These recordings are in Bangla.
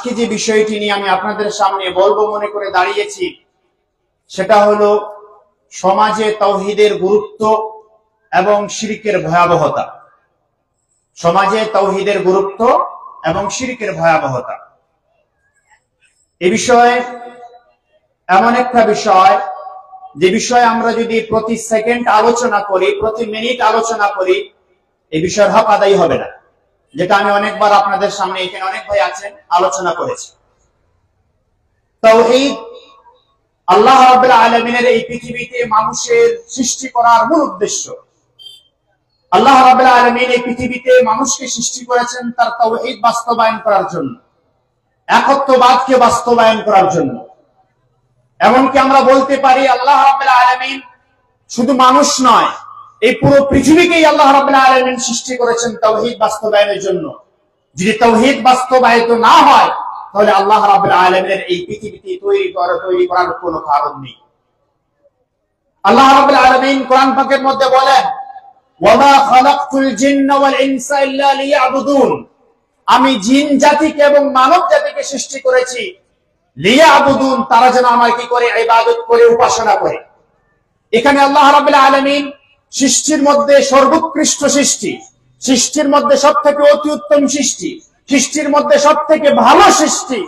আজকে যে বিষয়টি নিয়ে আমি আপনাদের সামনে বলবো মনে করে দাঁড়িয়েছি সেটা হলো সমাজে তাওহীদের গুরুত্ব এবং শিরকের ভয়াবহতা। সমাজে তাওহীদের গুরুত্ব এবং শিরকের ভয়াবহতা এই বিষয়ে এমন একটা বিষয় যে বিষয়ে আমরা যদি প্রতি সেকেন্ড আলোচনা করি, প্রতি মিনিট আলোচনা করি, এই বিষয়ের হক আদায় হবে না, যেটা আমি অনেকবার আপনাদের সামনে, এখানে অনেক ভাই আছেন, আলোচনা করেছি। তাওহীদ আল্লাহ রাব্বুল আলামিনের এই পৃথিবীতে মানুষের সৃষ্টি করার মূল উদ্দেশ্য। আল্লাহ রাব্বুল আলামিন এই পৃথিবীতে মানুষকে সৃষ্টি করেছেন তার তাওহীদ বাস্তবায়ন করার জন্য, একত্ববাদকে বাস্তবায়ন করার জন্য। এমনকি আমরা বলতে পারি আল্লাহ রাব্বুল আলামিন শুধু মানুষ নয়, এই পুরো পৃথিবীকেই আল্লাহ রাব্বুল আলামিন সৃষ্টি করেছেন তাওহীদ বাস্তবায়নের জন্য। যদি তাওহীদ বাস্তবায়িত না হয় তাহলে আল্লাহ রাব্বুল আলামিনের এই পৃথিবীতে তৈরি করার কোনো কারণ নেই। আল্লাহ রাব্বুল আলামিন কোরআন পাকের মধ্যে বলেন, ওয়ামা খালাকতুল জিন্না ওয়াল ইনসা ইল্লা লিয়াবুদুন, আমি জিন জাতিকে এবং মানব জাতিকে সৃষ্টি করেছি লিয়াবুদুন, তারা যেন আমার কি করে, ইবাদত করে, উপাসনা করে। এখানে আল্লাহ রাব্বুল আলামিন সৃষ্টির মধ্যে সর্বোৎকৃষ্ট সৃষ্টি, সৃষ্টির মধ্যে সবথেকে অতি উত্তম সৃষ্টি, সৃষ্টির মধ্যে সবথেকে ভালো সৃষ্টি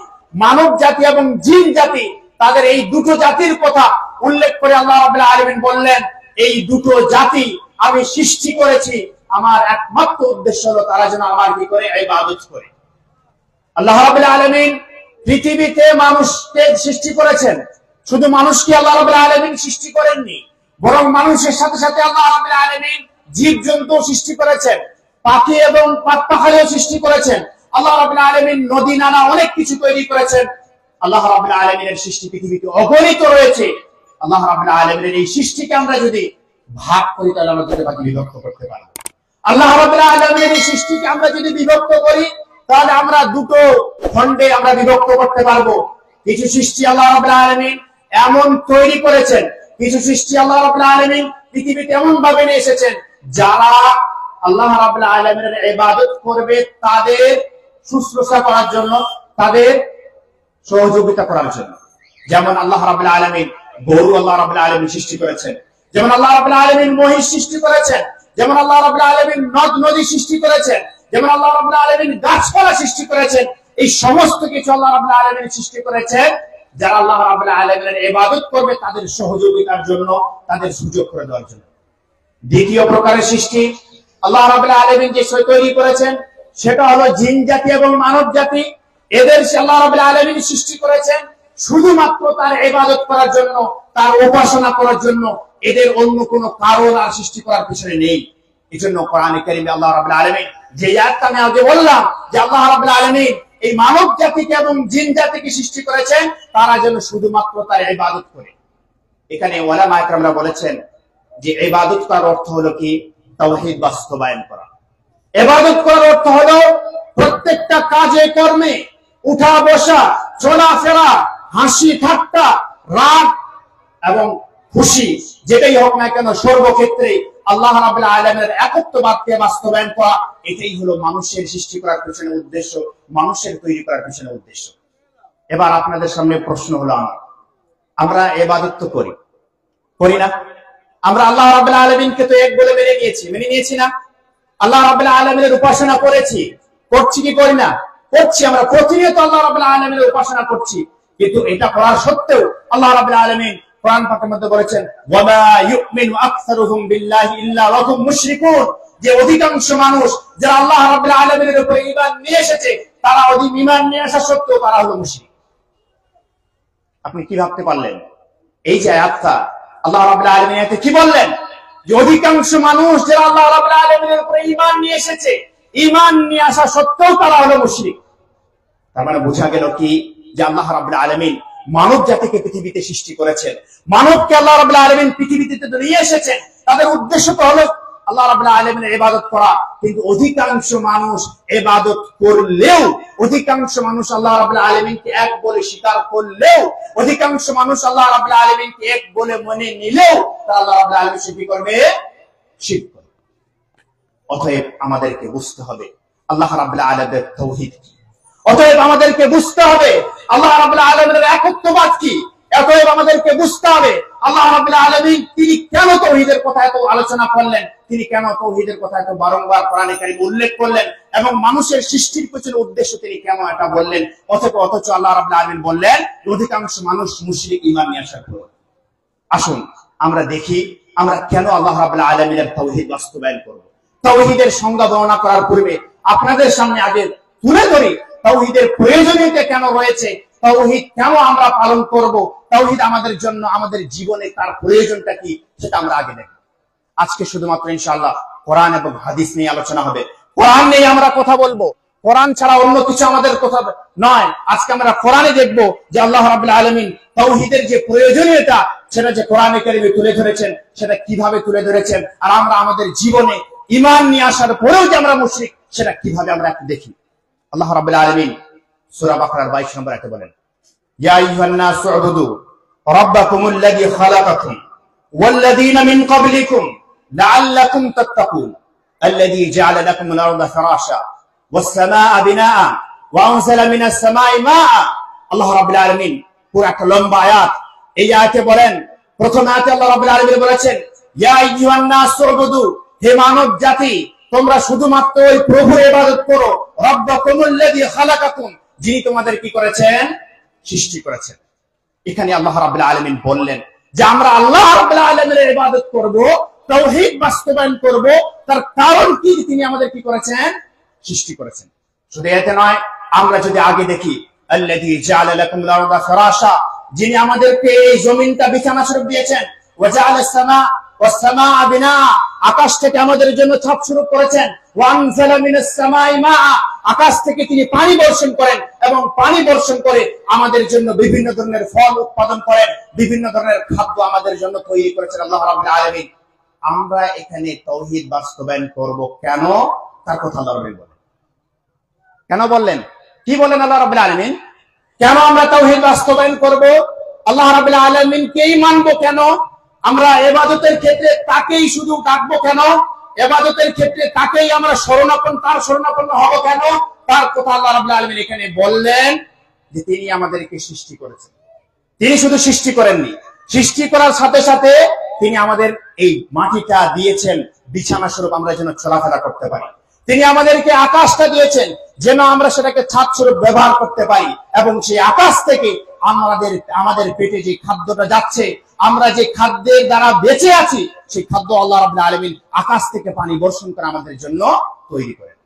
মানব জাতি এবং জিন জাতি, তাদের এই দুটো জাতির কথা উল্লেখ করে আল্লাহ রাব্বুল আলামিন বললেন, এই দুটো জাতি আমি সৃষ্টি করেছি, আমার একমাত্র উদ্দেশ্য হলো তারা যেন আমার কি করে, ইবাদত করে। আল্লাহ রাব্বুল আলামিন পৃথিবীতে মানুষকে সৃষ্টি করেছেন, শুধু মানুষকে আল্লাহ রাব্বুল আলামিন সৃষ্টি করেননি, বরং মানুষের সাথে সাথে আল্লাহ রাব্বুল আলামিন জীবজন্তু সৃষ্টি করেছেন, পাখি এবং পাখি সৃষ্টি করেছেন। আল্লাহ রাব্বুল আলামিন নদী নালা অনেক কিছু তৈরি করেছেন। আল্লাহ রাব্বুল আলামিনের সৃষ্টি পৃথিবীতে অগণিত রয়েছে। আল্লাহ রাব্বুল আলামিনের এই সৃষ্টিকে আমরা যদি ভাগ করি তাহলে আমরা দুটো ভাগে বিভক্ত করতে পারি। আল্লাহ রাব্বুল আলামিনের এই সৃষ্টিকে আমরা যদি বিভক্ত করি তাহলে আমরা দুটো খণ্ডে আমরা বিভক্ত করতে পারবো। কিছু সৃষ্টি আল্লাহ রাব্বুল আলামিন এমন তৈরি করেছেন, কিছু সৃষ্টি আল্লাহ রাব্বুল আলামিন পৃথিবীতে এমন ভাবে নিয়ে এসেছেন যারা আল্লাহ রাব্বুল আলামিনের ইবাদত করবে তাদের শুশ্রূষা করার জন্য, তাদের সহযোগিতা করার জন্য। যেমন আল্লাহ রাব্বুল আলামিন গরু আল্লাহ রাব্বুল আলামিন সৃষ্টি করেছেন, যেমন আল্লাহ রাব্বুল আলামিন মহিষ সৃষ্টি করেছেন, যেমন আল্লাহ রাব্বুল আলামিন নদ নদী সৃষ্টি করেছেন, যেমন আল্লাহ রাব্বুল আলামিন গাছপালা সৃষ্টি করেছেন। এই সমস্ত কিছু আল্লাহ রাব্বুল আলামিন সৃষ্টি করেছেন যারা আল্লাহ রাব্বুল আলামিনের ইবাদত করবে তাদের সহযোগিতার জন্য, তাদের সুযোগ করে দেওয়ার জন্য। দ্বিতীয় প্রকারের সৃষ্টি আল্লাহ রাব্বুল আলামিন যে তৈরি করেছেন সেটা হলো জিন জাতি এবং মানব জাতি। এদের আল্লাহ রাব্বুল আলামিন সৃষ্টি করেছেন শুধুমাত্র তার ইবাদত করার জন্য, তার উপাসনা করার জন্য। এদের অন্য কোনো কারণ আর সৃষ্টি করার পিছনে নেই। এজন্য কোরআনে কারীমে আল্লাহ রাব্বুল আলামিন যে আয়াতটা আমি আগে বললাম যে আল্লাহ রাব্বুল আলামিন এই মানব জাতিকে এবং জিন জাতিকে সৃষ্টি করেছেন তারা যেন শুধুমাত্র তার ইবাদত করে। এখানে উলামা ইকরামরা বলেছেন যে ইবাদত করার অর্থ হলো কি, তাওহীদ বাস্তবায়ন করা। ইবাদত করার অর্থ হলো প্রত্যেকটা কাজে কর্মে, উঠা বসা, চলাফেরা, হাসি ঠাট্টা, রাগ এবং খুশি, যেটাই হোক না কেন সর্বক্ষেত্রে আল্লাহ রাব্বুল আলামিনের একত্ববাদকে বাস্তবায়ন করা, এটাই হলো মানুষের সৃষ্টি করার পিছনে উদ্দেশ্য, মানুষের তৈরি করার পিছনে উদ্দেশ্য। এবার আপনাদের সামনে প্রশ্ন হলো, আমরা ইবাদত তো করি না? আমরা আল্লাহ রাব্বুল আলামিনকে তো এক বলে মেনে নিয়েছি না? আল্লাহ রাব্বুল আলামিনের উপাসনা করছি কি করি না? করছি। আমরা প্রতিনিয়ত আল্লাহ রাব্বুল আলামিনের উপাসনা করছি, কিন্তু এটা করার সত্ত্বেও আল্লাহ রাব্বুল আলামিন কোরআন পাকের মধ্যে বলেছেন, ওয়ামা ইউমিনু আকসারুহুম বিল্লাহি ইল্লা ওয়া হুম মুশরিকুন, যে অধিকাংশ মানুষ যারা আল্লাহ রাব্বুল আলামিনের উপরে ঈমান নিয়ে এসেছে তারা ঈমান নিয়ে আসা সত্ত্বেও তারা হলো মুশরিক। আপনি কি ভাবতে পারলেন? এই যে আয়াতটা আল্লাহ রাব্বুল আলামিন এতে কি বললেন? যে অধিকাংশ মানুষ যারা আল্লাহ রাব্বুল আলামিনের উপরে ঈমান নিয়ে এসেছে, ঈমান নিয়ে আসা সত্ত্বেও তারা হলো মুশরিক। তার মানে বোঝা গেল কি যে আল্লাহ রাব্বুল আলামিন মানব জাতিকে পৃথিবীতে সৃষ্টি করেছেন, মানবকে আল্লাহ রাব্বুল আলামিন পৃথিবীতে নিয়ে এসেছেন, তাদের উদ্দেশ্য তো হলো আল্লাহ রাব্বুল আলামিনের ইবাদত করা। কিন্তু অধিকাংশ মানুষ ইবাদত করলেও, অধিকাংশ মানুষ আল্লাহ রাব্বুল আলামিনকে এক বলে স্বীকার করলেও, অধিকাংশ মানুষ আল্লাহ রাব্বুল আলামিনকে এক বলে মনে নিলেও তারা আল্লাহ রাব্বুল আলামিন শিরক করবে। অতএব আমাদেরকে বুঝতে হবে আল্লাহ রাব্বুল আলামিনের তাওহীদ কি, অতএব আমাদেরকে বুঝতে হবে আল্লাহ রাব্বুল আলামিনের একত্ববাদ কি। অতএব আমাদেরকে বুঝতে হবে আল্লাহ রাব্বুল আলামিন তিনি কেন তাওহীদের কথা এত আলোচনা করলেন, তিনি কেন তাওহীদের কথা এত বারংবার কোরআনে কারীমে উল্লেখ করলেন, এবং মানুষের সৃষ্টির পেছনে উদ্দেশ্য তিনি কেন এটা বললেন। অথচ আল্লাহ রাব্বুল আলামিন বললেন অধিকাংশ মানুষ মুশরিক, ঈমান নিয়ে আসার পর। আসুন আমরা দেখি আমরা কেন আল্লাহ রাব্বুল আলামিনের তাওহীদ বাস্তবায়ন করব। তাওহীদের সংজ্ঞা বর্ণনা করার পূর্বে আপনাদের সামনে আগে তুলে ধরি তাওহীদের প্রয়োজনীয়তা কেন রয়েছে, তাওহীদ কেন আমরা পালন করব, তাওহীদ আমাদের জন্য আমাদের জীবনে তার প্রয়োজনটা কি সেটা আমরা আগে দেখব। আজকে শুধুমাত্র ইনশাআল্লাহ কোরআন এবং হাদিস নিয়ে আলোচনা হবে। কোরআন নিয়ে আমরা কথা বলবো, কোরআন ছাড়া অন্য কিছু আমাদের কথা নয়। আজকে আমরা কোরআনে দেখব যে আল্লাহ রাব্বুল আলামিন তাওহীদের যে প্রয়োজনীয়তা সেটা যে কোরআনে কারীমে তুলে ধরেছেন, সেটা কিভাবে তুলে ধরেছেন, আর আমরা আমাদের জীবনে ঈমান নিয়ে আসার পরেও যে আমরা মুশরিক সেটা কিভাবে আমরা একটু দেখি। আল্লাহ রাব্বুল আলামিন সূরা বাকারার 22 নম্বর আয়াতে বলেন, ইয়া আইয়ুহান নাসু উবুদু রাব্বাকুমুল্লাযী খালাকাকুম ওয়াল্লাযীনা মিন ক্বাবলিকুম লাআল্লাকুম তাত্তাকুন আল্লাযী জা'আলা লাকুমুল আরদা ফিরাশা ওয়াস সামাআ বিনাআ ওয়া আনজালা মিনাস সামাই মাআ। আল্লাহ রাব্বুল আলামিন পুরো একটা লম্বা আয়াত, এই আয়াতে বলেন, প্রথম আয়াতে আল্লাহ রাব্বুল আলামিন বলেছেন ইয়া আইয়ুহান নাসু উবুদু, হে মানব জাতি তোমরা শুধুমাত্র ওই প্রভুর ইবাদত করো, রাব্বাকুমুল্লাযী খালাকাকুম, যিনি তোমাদের কি করেছেন, সৃষ্টি করেছেন। এখানে আল্লাহ রাব্বুল আলামিন বললেন যে আমরা আল্লাহ রাব্বুল আলামিনের ইবাদত করব, তাওহীদ বাস্তবায়ন করব, তার কারণ কি, তিনি আমাদের কি করেছেন, সৃষ্টি করেছেন। শুধু এতে নয়, আমরা যদি আগে দেখি আল্লাযী জা'আলা লাকুমুল আরদা ফিরাশা, যিনি আমাদেরকে এই জমিনটা বিছানা স্বরূপ দিয়েছেন, ওয়া জা'আলাস সামাআ বিনাআ, আকাশ থেকে আমাদের জন্য ছাদ স্বরূপ করেছেন, ওয়া আনজালা মিনাস সামাই মাআ, আকাশ থেকে তিনি পানি বর্ষণ করেন এবং পানি বর্ষণ করে আমাদের জন্য বিভিন্ন ধরনের ফল উৎপাদন করেন, বিভিন্ন ধরনের খাদ্য আমাদের জন্য তৈরি করেছেন আল্লাহ রাব্বুল আলামিন। আমরা এখানে তাওহীদ বাস্তবায়ন করব কেন, তার কথা আল্লাহ রাব্বুল বলেন। কেন বললেন, কি বলেন আল্লাহ রাব্বুল আলামিন, কেন আমরা তাওহীদ বাস্তবায়ন করব, আল্লাহ রাব্বুল আলামিনকেই মানবো কেন, আমরা ইবাদতের ক্ষেত্রে তাকেই শুধু ডাকবো কেন, ইবাদতের ক্ষেত্রে তাকেই আমরা তার শরণাপন্ন হব কেন, তার কথা আল্লাহ রাব্বুল আলামিন এখানে বললেন যে তিনি আমাদেরকে সৃষ্টি করেছেন। তিনি শুধু সৃষ্টি করেননি, সৃষ্টি করার সাথে সাথে তিনি আমাদের এই মাটিটা দিয়েছেন বিছানা স্বরূপ আমরা যেন চলাফেরা করতে পারি। তিনি আমাদেরকে আকাশটা দিয়েছেন যেন আমরা সেটাকে ছাদ স্বরূপ ব্যবহার করতে পারি, এবং সেই আকাশ থেকে আমাদের পেটে যে খাদ্যটা যাচ্ছে, আমরা যে খাদ্যের দ্বারা বেঁচে আছি, সেই খাদ্য আল্লাহ রাব্বুল আলামিন আকাশ থেকে পানি বর্ষণ করে আমাদের জন্য তৈরি করেন।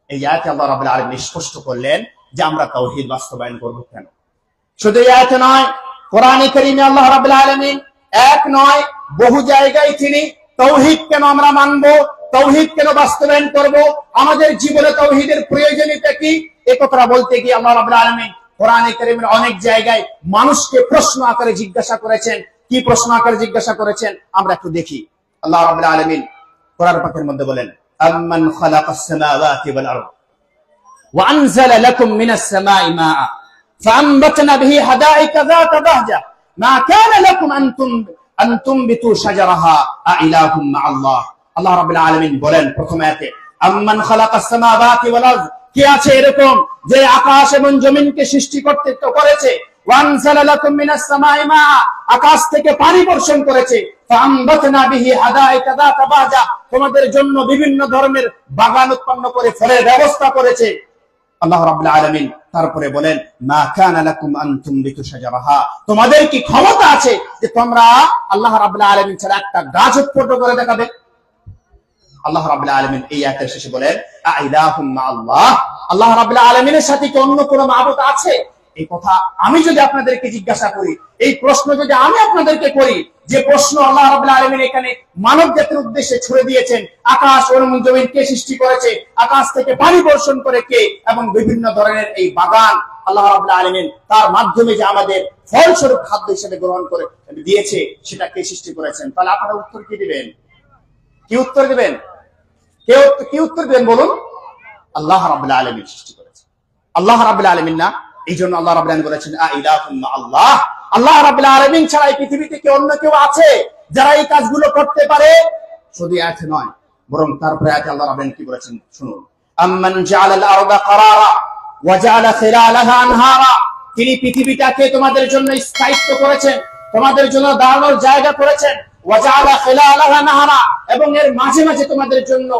এই আয়াতে আল্লাহ রাব্বুল আলামিন স্পষ্ট করলেন যে আমরা তাওহীদ বাস্তবায়ন করব কেন। শুধু এই আয়াতে নয়, কোরআনে কারীমে আল্লাহ রাব্বুল আলামিন এক নয় বহু জায়গায় তিনি তাওহীদ কেন আমরা মানব, তাওহীদ কেন বাস্তবায়ন করব, আমাদের জীবনে তাওহীদের প্রয়োজনীয়তা কি, এই কথা বলতে গিয়ে আল্লাহ রাব্বুল আলামিন কোরআনে কারীমের অনেক জায়গায় মানুষকে প্রশ্ন আকারে জিজ্ঞাসা করেছেন। কি প্রশ্ন আকারে জিজ্ঞাসা করেছেন আমরা একটু দেখি। আল্লাহ রাব্বুল আলামিন কোরআন পাকের মধ্যে বলেন, আম্মান খালাকাস সামাওয়াতি ওয়াল আরদ ওয়া আনজালা লাকুম মিনাস সামাই মাআ ফাআনবাতনা বিহি হাদাইকা যাতা বাহজা মা কানা লাকুম আন তুমবিতু শাজারাহা আইলাহুম মাআল্লাহ। আল্লাহ রাব্বুল আলামিন বলেন প্রথম আয়াতে, আম্মান খালাকাস সামাওয়াতি ওয়াল আরদ, কি আছে এরকম যে আকাশ এবং জমিনকে সৃষ্টি করেছে, ওয়ানজালা লাকুম মিনাস সামাই মাআ, আকাশ থেকে পানি বর্ষণ করেছে, ফাআনবাতনা বিহি হাদাইকা যাতা বাহজা, তোমাদের জন্য বিভিন্ন ধরনের বাগান উৎপন্ন করে ফলের ব্যবস্থা করেছে। আল্লাহ রাব্বুল আলামিন তারপরে বলেন, মা কানা লাকুম আন তুমবিতু শাজারাহা, তোমাদের কি ক্ষমতা আছে যে তোমরা আল্লাহ রাব্বুল আলামিন ছাড়া একটা গাছ উৎপন্ন করে দেখাবে? আল্লাহ রাব্বুল আলামিন এই আয়াতের শেষে বলেন, আইলাহুম মাআল্লাহ, আল্লাহ রাব্বুল আলামিনের সাথে কি অন্য কোনো মাবুদ আছে? এই কথা আমি যদি আপনাদেরকে জিজ্ঞাসা করি, এই প্রশ্ন যদি আমি আপনাদেরকে করি, যে প্রশ্ন আল্লাহ রাব্বুল আলামিন এখানে মানব জাতির উদ্দেশ্যে ছুড়ে দিয়েছেন, আকাশ ও জমিন কে সৃষ্টি করেছে, আকাশ থেকে পানি বর্ষণ করে কে, এবং বিভিন্ন ধরনের এই বাগান আল্লাহ রাব্বুল আলামিন তার মাধ্যমে যে আমাদের ফলস্বরূপ খাদ্য হিসেবে গ্রহণ করে দিয়েছে, সেটা কে সৃষ্টি করেছেন? তাহলে আপনারা উত্তর কি দিবেন? কি উত্তর দিবেন? কি উত্তর দিবেন বলুন? আল্লাহ রাব্বুল আলামিন সৃষ্টি করেছেন, আল্লাহ রাব্বুল আলামিন না। এই জন্য আল্লাহ রাব্বুল আলামিন বলেছেন, আইলাহুম মাআল্লাহ, আল্লাহ রাব্বুল আলামিন ছাড়া এই পৃথিবীতে কি অন্য কেউ আছে যারা এই কাজগুলো করতে পারে? শুধু আয়াতে নয়, বরং তারপরে আয়াতে আল্লাহ রাব্বুল আলামিন কি বলেছেন শুনুন, আম্মান জাআলাল আরদা কারারা ওয়াজআলা খিলালাহা আনহারা, তিনি পৃথিবীটাকে তোমাদের জন্য স্থায়িত্ব করেছেন, তোমাদের জন্য দাঁড়ানোর জায়গা করেছেন। ওয়াজআলা খিলালাহা নাহারা, এবং এর মাঝে মাঝে তোমাদের জন্য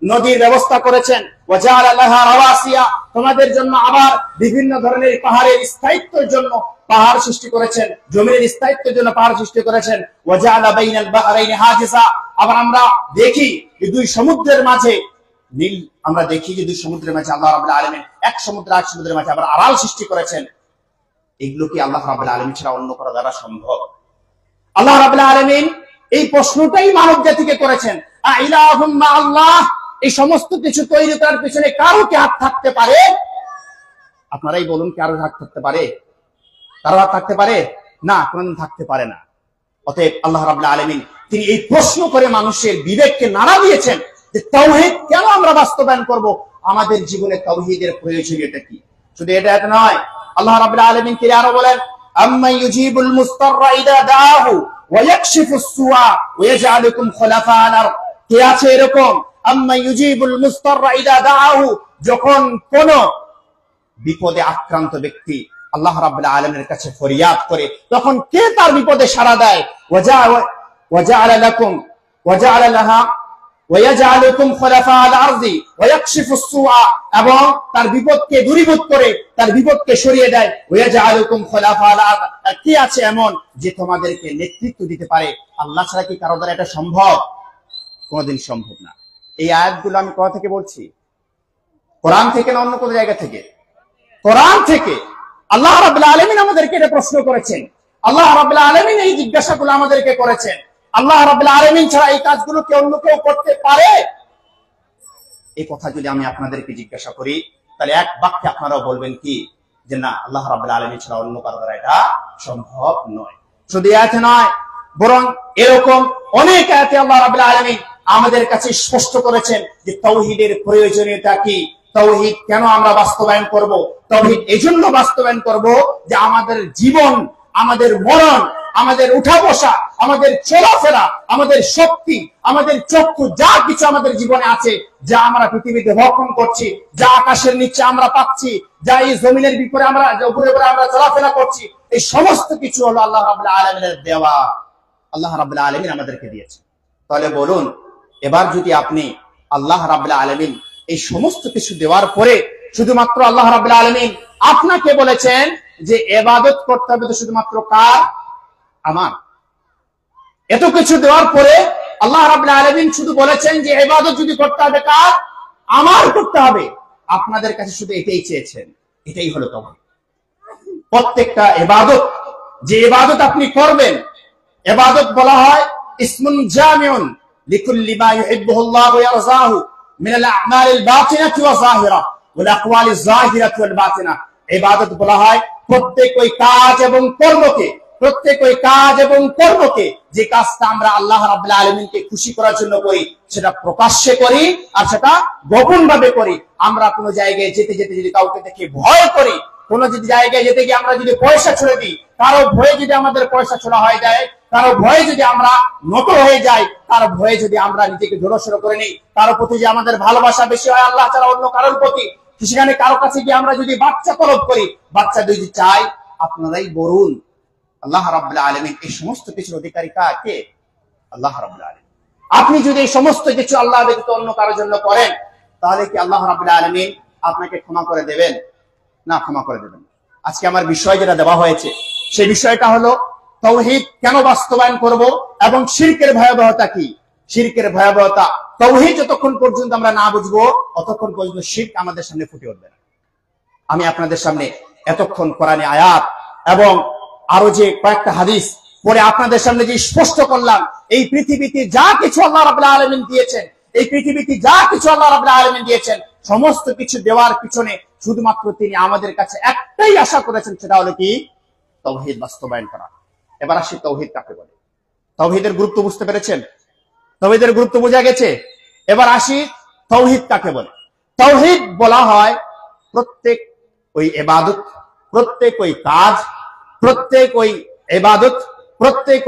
নদীর ব্যবস্থা করেছেন। ওয়াজআলা লাহা রাওয়াসিয়া, তোমাদের জন্য আবার বিভিন্ন ধরনের পাহাড়ের স্থায়িত্বের জন্য পাহাড় সৃষ্টি করেছেন, জমির স্থায়িত্বের জন্য পাহাড় সৃষ্টি করেছেন। ওয়াজআলা বাইনাল বাহরাইনি হাজিসা, আবার আমরা দেখি যে দুই সমুদ্রের মাঝে নীল, আমরা দেখি যে দুই সমুদ্রের মাঝে আল্লাহ রাব্বুল আলামিন এক সমুদ্রের মাঝে আবার আড়াল সৃষ্টি করেছেন। এগুলো কি আল্লাহ রাব্বুল আলামিন ছাড়া অন্য কারো দ্বারা সম্ভব? আল্লাহ রাব্বুল আলামিন এই প্রশ্নটাই মানব জাতিকে করেছেন, আইলাহুম মা আল্লাহ, এই সমস্ত কিছু তৈরি করার পিছনে কারো কি হাত থাকতে পারে? আপনারাই বলুন, কারো হাত থাকতে পারে? কারো হাত থাকতে পারে না, কোনদিন থাকতে পারে না। অতএব আল্লাহ রাব্বুল আলামিন তিনি এই প্রশ্ন করে মানুষের বিবেককে নাড়া দিয়েছেন যে তাওহীদ কেন আমরা বাস্তবায়ন করব, আমাদের জীবনে তাওহীদের প্রয়োজনীয়তা কি। শুধু এটা নয়, আল্লাহ রাব্বুল আলামিন তিনি আরো বলেন, আম্মা ইউজিবুল মুস্তাররা ইদা দাআহু ওয়া ইয়াকশিফুস সুআ ওয়া ইয়াজআলুকুম খুলাফা'আল আরদ, কে আছে এরকম? আম্মা ইউজিবুল মুস্তাররা ইদা দাআহু, যখন কোন বিপদে আক্রান্ত ব্যক্তি আল্লাহ রাব্বুল আলামিনের কাছে ফরিয়াদ করে, তখন কে তার বিপদে সাড়া দেয়? ওয়াজআলা লাকুম ওয়াজআলা লাহা ওয়া ইয়াজআলুকুম খুলাফা'আল আরদি ওয়া ইয়াকশিফুস সুআ, এবং তার বিপদকে দূরীভূত করে, তার বিপদকে সরিয়ে দেয়। ওয়া ইয়াজআলুকুম খুলাফা'আল আরদ, কি আছে এমন যে তোমাদেরকে নেতৃত্ব দিতে পারে? আল্লাহ ছাড়া কি কারো দ্বারা এটা সম্ভব? কোনদিন সম্ভব না। এই আয়াতগুলো আমি কোথা থেকে বলছি? কোরআন থেকে না অন্য কোন জায়গা থেকে? কোরআন থেকে। আল্লাহ রাব্বুল আলামিন আমাদেরকে এটা প্রশ্ন করেছেন, আল্লাহ রাব্বুল আলামিন এই জিজ্ঞাসাগুলো আমাদেরকে করেছেন। আল্লাহ রাব্বুল আলামিন ছাড়া এই কাজগুলো কি অন্য কেউ করতে পারে? এই কথা যদি আমি আপনাদেরকে জিজ্ঞাসা করি, তাহলে এক বাক্যে আপনারাও বলবেন কি, যে না, আল্লাহ রাব্বুল আলামিন ছাড়া অন্য কারো দ্বারা এটা সম্ভব নয়। শুধু আয়াতে নয়, বরং এরকম অনেক আয়াতে আল্লাহ রাব্বুল আলামিন আমাদের কাছে স্পষ্ট করেছেন যে তাওহীদের প্রয়োজনীয়তা কি, তাওহীদ কেন আমরা বাস্তবায়ন করব। তাওহীদ এজন্য বাস্তবায়ন করব যে আমাদের জীবন, আমাদের মরণ, আমাদের উঠা বসা, আমাদের চলাফেরা, আমাদের শক্তি, আমাদের চক্ষু, যা কিছু আমাদের জীবনে আছে, যা আমরা পৃথিবীতে ভক্ষণ করছি, যা আকাশের নিচে আমরা পাচ্ছি, যা এই জমিনের উপরে আমরা চলাফেরা করছি, এই সমস্ত কিছু হলো আল্লাহ রাব্বুল আলামিনের দেওয়া। আল্লাহ রাব্বুল আলামিন আমাদেরকে দিয়েছেন। তাহলে বলুন, এবার যদি আপনি আল্লাহ রাব্বুল আলামিন এই সমস্ত কিছু দেওয়ার পরে শুধুমাত্র আল্লাহ রাব্বুল আলামিন আপনাকে বলেছেন যে ইবাদত করতে হবে, তো শুধুমাত্র কার? আমার। এত কিছু দেওয়ার পরে আল্লাহ রাব্বুল আলামিন শুধু বলেছেন যে ইবাদত যদি করতে হবে কার? আমার করতে হবে। আপনাদের কাছে শুধু এটাই চেয়েছেন, এটাই হলো তাওহীদ। প্রত্যেকটা ইবাদত, যে ইবাদত আপনি করবেন, ইবাদত বলা হয় ইসমুন জামিউন লিকুল্লি মা ইউহিব্বুহুল্লাহু ওয়া ইয়ারযাহু মিনাল আ'মালিল বাতিনাতি ওয়া যাহিরা ওয়াল আকওয়ালিজ যাহিরাতি ওয়াল বাতিনা। ইবাদত বলা হয় প্রত্যেক ওই কাজ এবং কর্মকে, যে কাজটা আমরা আল্লাহ রাব্বুল আলামিনকে খুশি করার জন্য করি, সেটা প্রকাশ্যে করি আর সেটা গোপন ভাবে করি। আমরা কোনো জায়গায় যেতে যদি কাউকে দেখে ভয় করি, কোন যদি জায়গায় যেতে গিয়ে আমরা যদি পয়সা ছুড়ে দিই, কারো ভয়ে যদি আমাদের পয়সা ছোড়া হয়ে যায়, কারো ভয়ে যদি আমরা নত হয়ে যাই, কারো ভয়ে যদি আমরা নিজেকে জড়সড় করে নিই, কারো প্রতি যে আমাদের ভালোবাসা বেশি হয় আল্লাহ ছাড়া অন্য কারোর প্রতি, সেখানে কারো কাছে গিয়ে আমরা যদি বাচ্চা তলব করি, বাচ্চা যদি চাই, আপনারাই বলুন আল্লাহ রাব্বুল আলামিন এই সমস্ত কিছুর অধিকারী কে? আল্লাহ রাব্বুল আলামিন। আপনি যদি এই সমস্ত কিছু আল্লাহ ব্যতীত অন্য কারোর জন্য করেন, তাহলে কি আল্লাহ রাব্বুল আলামিন আপনাকে ক্ষমা করে দেবেন? না, ক্ষমা করে দেবেন। আজকে আমার বিষয় যেটা দেওয়া হয়েছে, সেই বিষয়টা হলো তাওহীদ কেন বাস্তবায়ন করব এবং শিরকের ভয়াবহতা কি। শিরকের ভয়াবহতা, তাওহীদ যতক্ষণ পর্যন্ত আমরা না বুঝবো, ততক্ষণ পর্যন্ত শিরক আমাদের সামনে ফুটে উঠবে না। আমি আপনাদের সামনে এতক্ষণ কোরআনে আয়াত এবং আরো যে কয়েকটা হাদিস পরে আপনাদের সামনে যে স্পষ্ট করলাম, এই পৃথিবীতে যা কিছু আল্লাহ রাব্বুল আলামিন দিয়েছেন, সমস্ত কিছু দেওয়ার পিছনে শুধুমাত্র তিনি আমাদের কাছে একটাই আশা করেছেন, সেটা হলো কি? তাওহীদ বাস্তবায়ন করা। এবার আসি তাওহীদ কাকে বলে। তাওহীদের গুরুত্ব বুঝতে পেরেছেন? তাওহীদের গুরুত্ব বোঝা গেছে। এবার আসি তাওহীদ কাকে বলে। তাওহীদ বলা হয় প্রত্যেক ওই ইবাদত, প্রত্যেক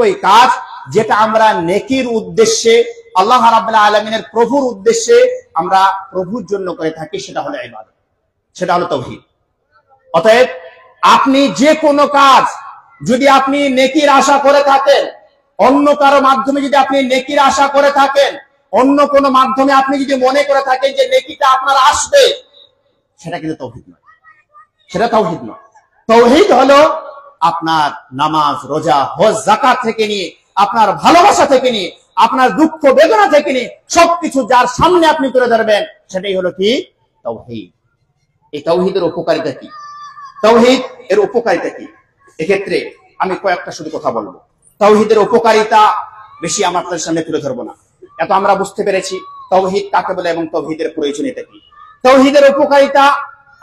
ওই কাজ, যেটা আমরা নেকির উদ্দেশ্যে, আল্লাহ রাব্বুল আলামিনের প্রভুর উদ্দেশ্যে আমরা প্রভুর জন্য করে থাকি, সেটা হলো ইবাদত। সেটা হলো তাওহীদ। অতএব আপনি যে কোনো কাজ যদি আপনি নেকির আশা করে থাকেন, অন্য কারো মাধ্যমে যদি আপনি নেকির আশা করে থাকেন, অন্য কোনো মাধ্যমে আপনি যদি মনে করে থাকেন যে নেকিটা আপনার আসবে, সেটা কিন্তু তাওহীদ নয়, সেটা তাওহীদ নয়। তাওহীদ হলো আপনার নামাজ, রোজা, হজ, যাকাত থেকে নিয়ে, আপনার ভালোবাসা থেকে নিয়ে, আপনার দুঃখ বেদনা থেকে নিয়ে সবকিছু যার সামনে আপনি তুলে ধরবেন, সেটাই হলো কি তাওহীদ। এই তাওহীদের উপকারিতা কি? তাওহীদ এর উপকারিতা কি? এক্ষেত্রে আমি কয়েকটা শুধু কথা বলবো। তাওহীদের উপকারিতা বেশি আমার আপনাদের সামনে তুলে ধরবো না, এত আমরা বুঝতে পেরেছি তাওহীদ কাকে বলে এবং তাওহীদের প্রয়োজনীয়তা কি। তাওহীদের উপকারিতা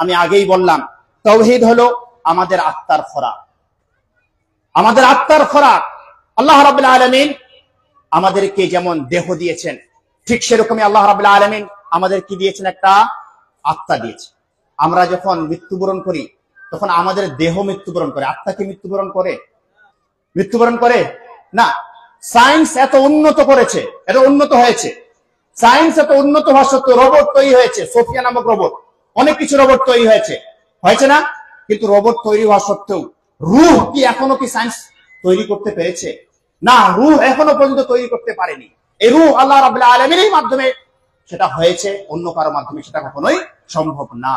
আমি আগেই বললাম, তাওহীদ হলো আমাদের আত্মার খোরাক। আমাদের আত্মার খোরাক। আল্লাহ রাব্বুল আলামিন আমাদেরকে যেমন দেহ দিয়েছেন, ঠিক সেরকমই আল্লাহ রাব্বুল আলামিন আমাদের কি দিয়েছেন? একটা আত্মা দিয়েছে। আমরা যখন মৃত্যুবরণ করি তখন আমাদের দেহ মৃত্যুবরণ করে, আত্মা কি মৃত্যুবরণ করে? মৃত্যুবরণ করে না। সায়েন্স এত উন্নত করেছে, এত উন্নত হয়েছে, সায়েন্স এত উন্নত হওয়া সত্ত্বেও রোবট তৈরি হয়েছে, সোফিয়া নামক রোবট, অনেক কিছু রোবট তৈরি হয়েছে, হয়েছে না? কিন্তু রোবট তৈরি হওয়া সত্ত্বেও রূহ কি এখনো কি সায়েন্স তৈরি করতে পেরেছে? না, রূহ এখনো পর্যন্ত তৈরি করতে পারেনি। এই রূহ আল্লাহ রাব্বুল আলামিনের মাধ্যমে সেটা হয়েছে, অন্য কারো মাধ্যমে সেটা কখনোই সম্ভব না।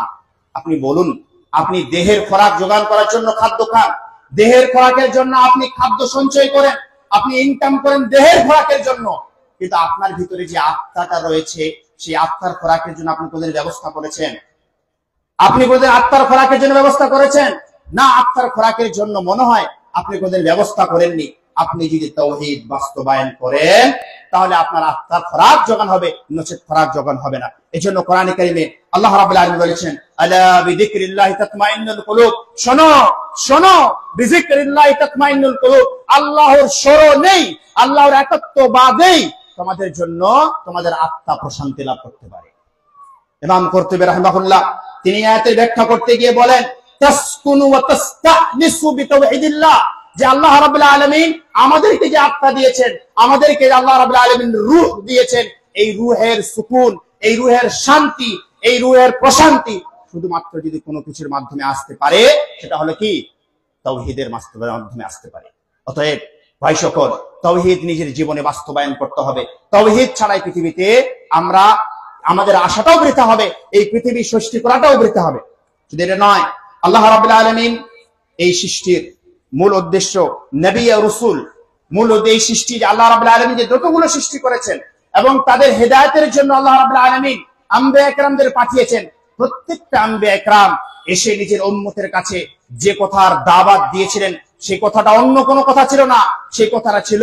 আপনি বলুন, আপনি দেহের খোরাক জোগাড় করার জন্য খাদ্য খান, দেহের খোরাকের জন্য আপনি খাদ্য সঞ্চয় করেন, আপনি ইনকাম করেন দেহের খোরাকের জন্য, কিন্তু আপনার ভিতরে যে আত্মাটা রয়েছে সেই আত্মার খোরাকের জন্য আপনি কোনদিন ব্যবস্থা করেছেন? আপনি কোনদিন আত্মার খোরাকের জন্য ব্যবস্থা করেছেন? না, আত্মার খোরাকের জন্য মনে হয় আপনি কোনদিন ব্যবস্থা করেননি। আপনি যদি তাওহীদ বাস্তবায়ন করেন তাহলে আপনার আত্মার খোরাক যোগান হবে, নচেত খোরাক যোগান হবে না। এজন্য কোরআনে কারিমে আল্লাহ রাব্বুল আলামিন বলেছেন, আলা বিযিকরিল্লাহি তাতমাইন্নুল কুলুব, শোনো শোনো, বিযিকরিল্লাহি তাতমাইন্নুল কুলুব, আল্লাহর স্মরণেই, আল্লাহর একত্ববাদেই তোমাদের জন্য তোমাদের আত্মা প্রশান্তি লাভ করতে পারে। ইমাম কুরতুবী রাহিমাহুল্লাহ তিনি আয়াতের ব্যাখ্যা করতে গিয়ে বলেন, তাসকুনু ওয়া তাস্তানিসু বিতাওহীদিল্লাহ, যে আল্লাহ রাব্বুল আলামিন আমাদেরকে যে আত্মা দিয়েছেন, আমাদেরকে আল্লাহ রাব্বুল আলামিন রূহ দিয়েছেন, এই রূহের সুকুন, এই রূহের শান্তি, এই রূহের প্রশান্তি শুধুমাত্র যদি কোনো কিছুর মাধ্যমে আসতে পারে, সেটা হলো কি তাওহীদের মাধ্যমে আসতে পারে। অতএব ভাই সকল, তাওহীদ নিজের জীবনে বাস্তবায়ন করতে হবে। তাওহীদ ছাড়াই পৃথিবীতে আমরা আমাদের আশাটাও বৃথা হবে, এই পৃথিবী সৃষ্টি করাটাও বৃথা হবে। শুধু এটা নয়, আল্লাহ রাব্বুল আলামিন এই সৃষ্টির মূল উদ্দেশ্য, নবী আর রাসূল, মূল উদ্দেশ্য সৃষ্টি যে আল্লাহ রাব্বুল আলামিন যে যতগুলো সৃষ্টি করেছেন এবং তাদের হেদায়েতের জন্য আল্লাহ রাব্বুল আলামিন আম্বিয়া একরামদের পাঠিয়েছেন। প্রত্যেকটা আম্বিয়া একরাম এসে নিজের উম্মতের কাছে যে কথার দাওয়াত দিয়েছিলেন, সেই কথাটা অন্য কোনো কথা ছিল না, সেই কথাটা ছিল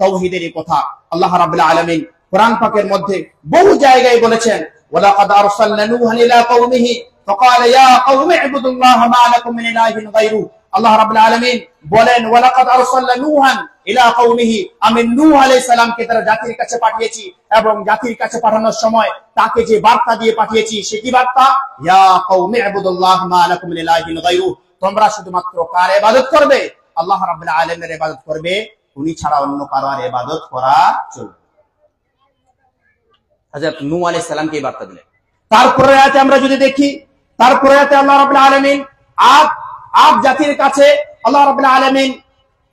তাওহীদেরই কথা। আল্লাহ রাব্বুল আলামিন কোরআন পাকের মধ্যে বহু জায়গায় বলেছেন, ওয়ালাকাদ আরসালনা নূহান ইলা কওমিহি ফাকালা ইয়া কওমি ইবুদুল্লাহ মা লাকুম মিন ইলাহিন গায়রু। আল্লাহ রাব্বুল আলামিন বলেন, ওয়ালাকাদ আরসালনা নূহান ইলা কওমিহি, আমি নূহ আলাইহিস সালামকে তার জাতির কাছে পাঠিয়েছি, এবং জাতির কাছে পাঠানোর সময় তাকে যে বার্তা দিয়ে পাঠিয়েছি সে কি বার্তা? ইয়া কওমি ইবুদুল্লাহ মা লাকুম মিন ইলাহিন গায়রু, তোমরা শুধুমাত্র কার ইবাদত করবে? আল্লাহ রাব্বুল আলামিনের ইবাদত করবে, উনি ছাড়া অন্য কারোর ইবাদত করা চলবে। হযরত নূহ আলাইহিস সালামকে এই বার্তা দিলেন। তারপরে আয়াতে আমরা যদি দেখি, তারপরে আয়াতে আল্লাহ রাব্বুল আলামিন আদ জাতির কাছে আল্লাহ রাব্বুল আলামিন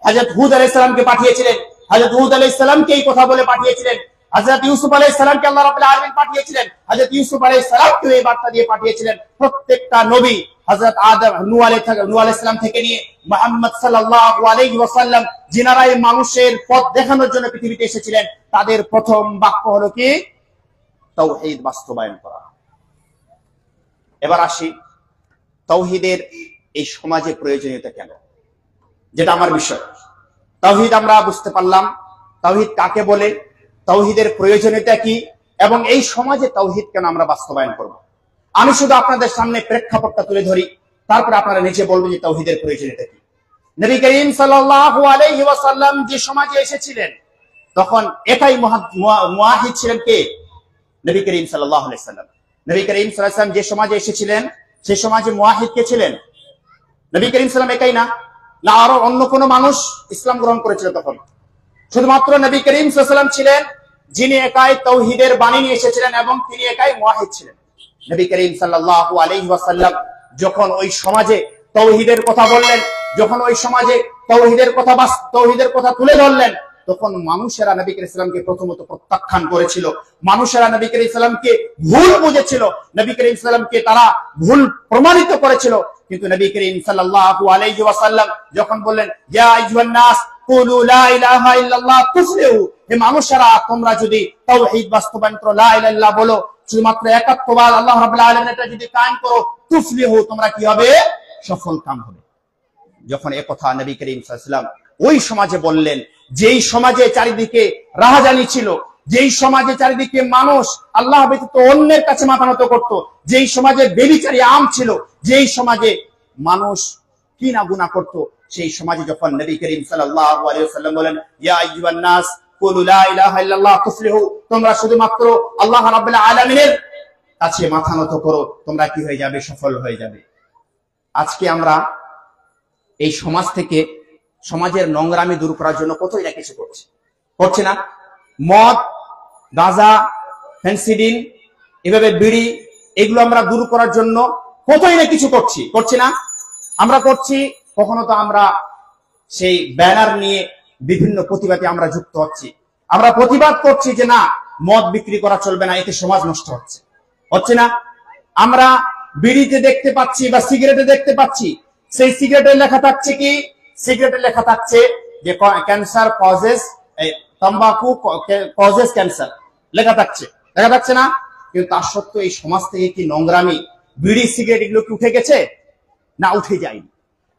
হযরত হুদ আলাইহিস সালামকে পাঠিয়েছিলেন, হযরত হুদ আলাইহিস সালামকে এই কথা বলে পাঠিয়েছিলেন। হযরত ইউসুফ আলাইহিস সালামকে আল্লাহ রাব্বুল আলামিন পাঠিয়েছিলেন, হযরত ইউসুফ আলাইহিস সালামকে এই বার্তা দিয়ে পাঠিয়েছিলেন। প্রত্যেকটা নবী হযরত আদম, নূহ আলাইহিস সালাম থেকে নিয়ে মুহাম্মদ সাল্লাল্লাহু আলাইহি ওয়াসাল্লাম, যিনারা এই মানুষের পথ দেখানোর জন্য পৃথিবীতে এসেছিলেন, তাদের প্রথম বাক্য হলো কি? তাওহীদ বাস্তবায়ন করা। এবার আসি তাওহীদের এই সমাজে প্রয়োজনীয়তা কেন, যেটা আমার বিষয়। তাওহীদ আমরা বুঝতে পারলাম, তাওহীদ কাকে বলে, তাওহীদের প্রয়োজনীয়তা কি, এবং এই সমাজে তাওহীদ কেন আমরা বাস্তবায়ন করব। আমি শুধু আপনাদের সামনে প্রেক্ষাপটটা তুলে ধরি, তারপর আপনারা নিচে বলবেন যে তাওহীদের প্রয়োজনীয়তা কি। নবী করিম সাল্লাল্লাহু আলাইহি ওয়াসাল্লাম যে সমাজে এসেছিলেন তখন একাই মুওয়াহিদ ছিলেন কে? নবী করিম সাল্লাল্লাহু আলাইহি ওয়াসাল্লাম। নবী করিম সাল্লাল্লাহু আলাইহি ওয়াসাল্লাম যে সমাজে এসেছিলেন সেই সমাজে মুওয়াহিদ কে ছিলেন? নবী করিম সাল্লাল্লাহু আলাইহি ওয়াসাল্লাম একাই না, না আরো অন্য কোন মানুষ ইসলাম গ্রহণ করেছিল তখন? শুধুমাত্র নবী করিম সাল্লাল্লাহু আলাইহি ওয়াসাল্লাম ছিলেন যিনি একাই তাওহীদের বাণী নিয়ে এসেছিলেন এবং তিনি একাই মুওয়াহিদ ছিলেন। নবী করিম সাল্লাল্লাহু আলাইহি ওয়াসাল্লাম যখন ওই সমাজে তাওহীদের কথা বললেন, যখন ওই সমাজে তাওহীদের কথা তুলে ধরলেন, তখন মানুষেরা নবী করিম সাল্লামকে প্রথমত প্রত্যাখ্যান করেছিল। মানুষেরা নবী করিম সাল্লামকে ভুল বুঝেছিল, নবী করিম সাল্লামকে তারা ভুল প্রমাণিত করেছিল। কিন্তু নবী করিম সাল্লাল্লাহু আলাইহি ওয়াসাল্লাম যখন বললেন, ইয়া আইয়ুহান নাস কুলু লা ইলাহা ইল্লাল্লাহ তুফলিহু, হে মানুষেরা তোমরা যদি তাওহীদ বাস্তবায়ন করো, লা ইলাহা ইল্লাল্লাহ বলো, শুধুমাত্র একাত্মবাদ আল্লাহ রাব্বুল আলামিন এটা যদি কায়েম করো, তুফলিহু, তোমরা কি হবে? সফল কাম হবে। যখন এই কথা নবী করিম সাল্লাল্লাহু আলাইহি ওয়াসাল্লাম ওই সমাজে বললেন, যেই সমাজে চারিদিকে রাহাজানি ছিল, যেই সমাজে চারিদিকে মানুষ আল্লাহ ব্যতীত অন্যের কাছে মাথা নত করত, যেই সমাজে ব্যভিচারী আম ছিল, যেই সমাজে মানুষ কি না গুনাহ করত, সেই সমাজে যখন নবী করিম সাল্লাল্লাহু আলাইহি ওয়াসাল্লাম বলেন, ইয়া আইয়ুহান নাস কুলু লা ইলাহা ইল্লাল্লাহ তুফলিহু, তোমরা শুধুমাত্র আল্লাহ রাব্বুল আলামিনের কাছে মাথা নত করো, তোমরা কি হয়ে যাবে? সফল হয়ে যাবে। আজকে আমরা এই সমাজ থেকে সমাজের নোংরামি দূর করার জন্য কতই না কিছু করছি না? মদ, গাঁজা, ফেন্সিডিল, এভাবে বিড়ি, এগুলো আমরা দূর করার জন্য কতই না কিছু করছি না? আমরা করছি। কখনো তো আমরা সেই ব্যানার নিয়ে বিভিন্ন প্রতিবাদে আমরা যুক্ত হচ্ছি, আমরা প্রতিবাদ করছি যে না, মদ বিক্রি করা চলবে না, এতে সমাজ নষ্ট হচ্ছে না? আমরা বিড়িতে দেখতে পাচ্ছি বা সিগারেটে দেখতে পাচ্ছি, সেই সিগারেটের লেখা থাকছে কি? সিগারেটের লেখা থাকছে যে ক্যান্সার কজেস, তাম্বাকু কজেস ক্যান্সার লেখা থাকছে না? কিন্তু তার সত্ত্বেও এই সমাজ থেকে কি নোংরামি, বিড়ি, সিগারেট এগুলো কি উঠে গেছে? না, উঠে যায়নি।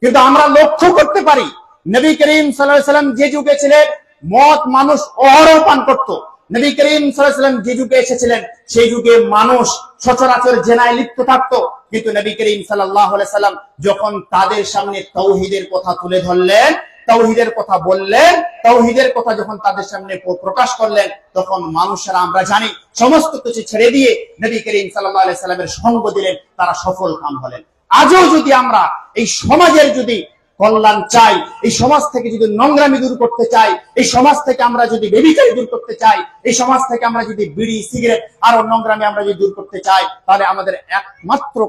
কিন্তু আমরা লক্ষ্য করতে পারি, নবী করিম সাল্লাল্লাহু আলাইহি ওয়াসাল্লাম যে যুগে ছিলেন মদ মানুষ অহরহ পান করত। নবী করিম সাল্লাল্লাহু আলাইহি ওয়াসাল্লাম যে যুগে এসেছিলেন সেই যুগে মানুষ সচরাচর জেনায় লিপ্ত থাকতো। কিন্তু নবী করিম সাল্লাল্লাহু আলাইহি ওয়াসাল্লাম যখন তাদের সামনে তাওহীদের কথা তুলে ধরলেন, তাওহীদের কথা বললেন, তাওহীদের কথা যখন তাদের সামনে প্রকাশ করলেন, তখন মানুষেরা আমরা জানি সমস্ত কিছু ছেড়ে দিয়ে নবী করিম সাল্লাল্লাহু আলাইহি ওয়াসাল্লামের সঙ্গ দিলেন, তারা সফল কাম হলেন। আজও যদি আমরা এই সমাজের যদি কল্যাণ চাই, এই সমাজ থেকে যদি নোংরামি দূর করতে চাই, এই সমাজ থেকে আমরা যদি ব্যভিচার দূর করতে চাই, এই সমাজ থেকে আমরা যদি বিড়ি, সিগারেট আরো নোংরামি আমরা যদি দূর করতে চাই, তাহলে আমাদের একমাত্র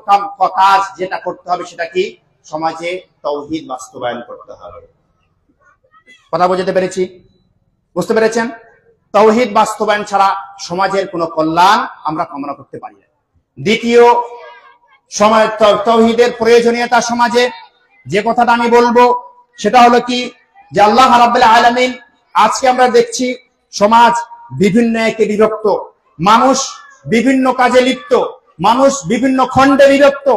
কাজ যেটা করতে হবে সেটা কি? সমাজে তাওহীদ বাস্তবায়ন করতে হবে। কথা বুঝতে পেরেছি? বুঝতে পেরেছেন? তাওহীদ বাস্তবায়ন ছাড়া সমাজের কোনো কল্যাণ আমরা কামনা করতে পারি না। দ্বিতীয়, তাওহীদের প্রয়োজনীয়তা সমাজে যে কথাটা আমি বলবো সেটা হলো কি, যে আল্লাহ রাব্বুল আলামিন, আজকে আমরা দেখছি সমাজ বিভিন্ন একে বিভক্ত, মানুষ বিভিন্ন কাজে লিপ্ত, মানুষ বিভিন্ন খণ্ডে বিভক্ত,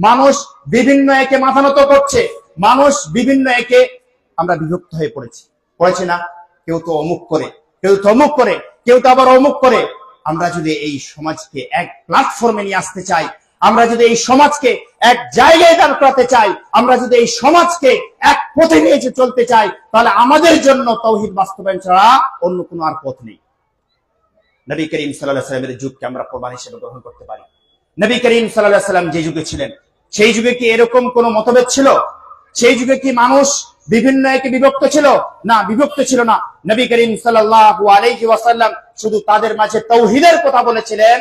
মানুষ বিভিন্ন একে মাথা নত করছে, মানুষ বিভিন্ন একে আমরা বিভক্ত হয়ে পড়েছি না? কেউ তো অমুক করে, কেউ তো অমুক করে, কেউ তো আবার অমুক করে। আমরা যদি এই সমাজকে এক প্ল্যাটফর্মে নিয়ে আসতে চাই, আমরা যদি এই সমাজকে এক জায়গায় দাঁড় করাতে চাই, আমরা যদি এই সমাজকে এক পথে নিয়ে চলতে চাই, তাহলে আমাদের জন্য তাওহীদ বাস্তবায়ন ছাড়া অন্য কোনো আর পথ নেই। নবী করিম সাল্লাল্লাহু আলাইহি ওয়াসাল্লামের যুগকে আমরা প্রমাণ হিসেবে গ্রহণ করতে পারি। নবী করিম সাল্লাল্লাহু আলাইহি ওয়াসাল্লাম যে যুগে ছিলেন সেই যুগে কি এরকম কোনো মতভেদ ছিল? সেই যুগে কি মানুষ বিভিন্ন একে বিভক্ত ছিল? না, বিভক্ত ছিল না। নবী করিম সাল্লাল্লাহু আলাইহি ওয়াসাল্লাম শুধু তাদের মাঝে তাওহীদের কথা বলেছিলেন।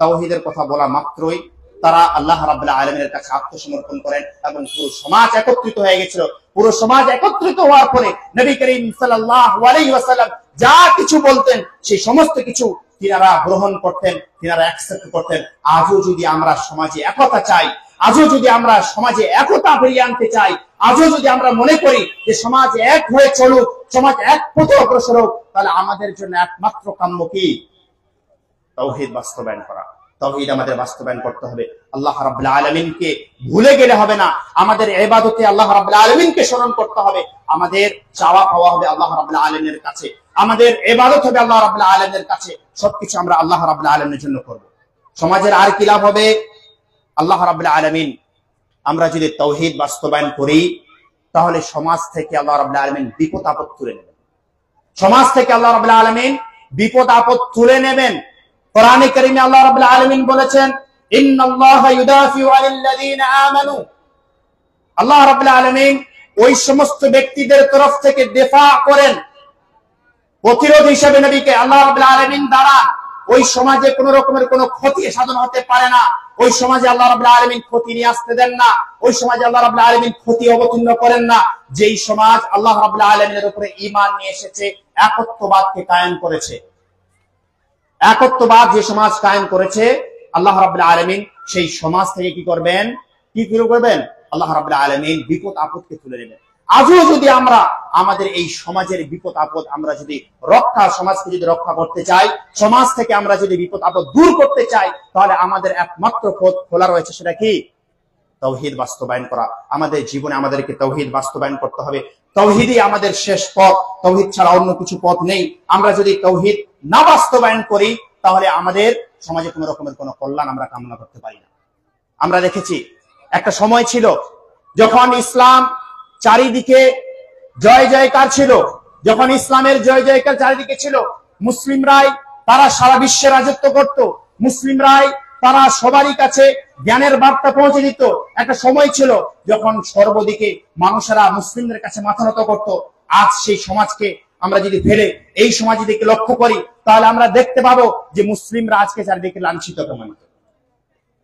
তাওহীদের কথা বলা মাত্রই তারা আল্লাহ রাব্বুল আলামিনের কাছে আত্মসমর্পণ করেন এবং পুরো সমাজ একত্রিত হয়ে গেছিল। পুরো সমাজ একত্রিত হওয়ার পরে নবী করিম সাল্লাল্লাহু আলাইহি ওয়াসাল্লাম যা কিছু বলতেন সেই সমস্ত কিছু তিনারা গ্রহণ করতেন, তিনারা অ্যাকসেপ্ট করতেন। আজও যদি আমরা সমাজে একতা চাই, আজও যদি আমরা সমাজে একতা ফিরিয়ে আনতে চাই, আজও যদি আমরা মনে করি যে সমাজ এক হয়ে চলুক, সমাজ এক পথে অগ্রসর হোক, তাহলে আমাদের জন্য একমাত্র কাম্য কি? তাওহীদ বাস্তবায়ন করা। তাওহীদ আমাদের বাস্তবায়ন করতে হবে। আল্লাহ রাব্বুল আলামিনকে ভুলে গেলে হবে না, আমাদের ইবাদতে আল্লাহ রাব্বুল আলামিনকে স্মরণ করতে হবে। আমাদের চাওয়া পাওয়া হবে আল্লাহ রাব্বুল আলামিনের কাছে, আমাদের ইবাদত হবে আল্লাহ রাব্বুল আলামিনের কাছে। সবকিছু আমরা আল্লাহ রাব্বুল আলামিনের জন্য করব। সমাজের আর কি লাভ হবে? আল্লাহ রাব্বুল আলামিন, আমরা যদি তাওহীদ বাস্তবায়ন করি তাহলে সমাজ থেকে আল্লাহ রাব্বুল আলামিন বিপদ আপদ তুলে নেবেন। সমাজ থেকে আল্লাহ রাব্বুল আলামিন বিপদ আপদ তুলে নেবেন। কোরআনে কারীমে আল্লাহ রাব্বুল আলামিন বলেছেন, ইন্নাল্লাহা ইউদাফিউ আনিল্লাযীনা আমানু। আল্লাহ রাব্বুল আলামিন ওই সমস্ত ব্যক্তিদের তরফ থেকে দিফা করেন, প্রতিরোধ হিসেবে নবীকে আল্লাহ রাব্বুল আলামিন দাঁড়ান। ওই সমাজে কোন রকমের কোনো ক্ষতি সাধন হতে পারে না। ওই সমাজে আল্লাহ রাব্বুল আলামিন ক্ষতি নিয়ে আসতে দেন না। ওই সমাজে আল্লাহ রাব্বুল আলামিন ক্ষতি অবতীর্ণ করেন না। যেই সমাজ আল্লাহ রাব্বুল আলামিনের উপরে ঈমান নিয়ে এসেছে, একত্ববাদকে কায়েম করেছে, একত্ববাদ যে সমাজ কায়েম করেছে আল্লাহ রাব্বুল আলামিন সেই সমাজ থেকে কি করবেন? কি শুরু করবেন? আল্লাহ রাব্বুল আলামিন বিপদ আপদকে তুলে নেবেন। আজও যদি আমরা আমাদের এই সমাজের বিপদ আপদ আমরা যদি সমাজকে যদি রক্ষা করতে চাই, সমাজ থেকে আমরা যদি বিপদ আপদ দূর করতে চাই, তাহলে আমাদের একমাত্র পথ খোলা রয়েছে, সেটা কি? তাওহীদ বাস্তবায়ন করা। আমাদের জীবনে আমাদেরকে তাওহীদ বাস্তবায়ন করতে হবে। তাওহীদই আমাদের শেষ পথ, তাওহীদ ছাড়া অন্য কিছু পথ নেই। আমরা যদি তাওহীদ না বাস্তবায়ন করি, তাহলে আমাদের সমাজে কোন রকমের কোন কল্যাণ আমরা কামনা করতে পারি না। আমরা দেখেছি একটা সময় ছিল যখন ইসলাম চারিদিকে জয় জয়কার ছিল, যখন ইসলামের জয় জয়কার চারিদিকে ছিল, মুসলিমরাই তারা সারা বিশ্বে রাজত্ব করত, মুসলিমরাই তারা সবারই কাছে জ্ঞানের বার্তা পৌঁছে দিত। একটা সময় ছিল যখন সর্বদিকে মানুষেরা মুসলিমদের কাছে মাথা নত করত। আজ সেই সমাজকে আমরা যদি ফেলে এই সমাজ দিকে লক্ষ্য করি, তাহলে আমরা দেখতে পাবো যে মুসলিমরা আজকে চারিদিকে লাঞ্ছিত অপমানিত,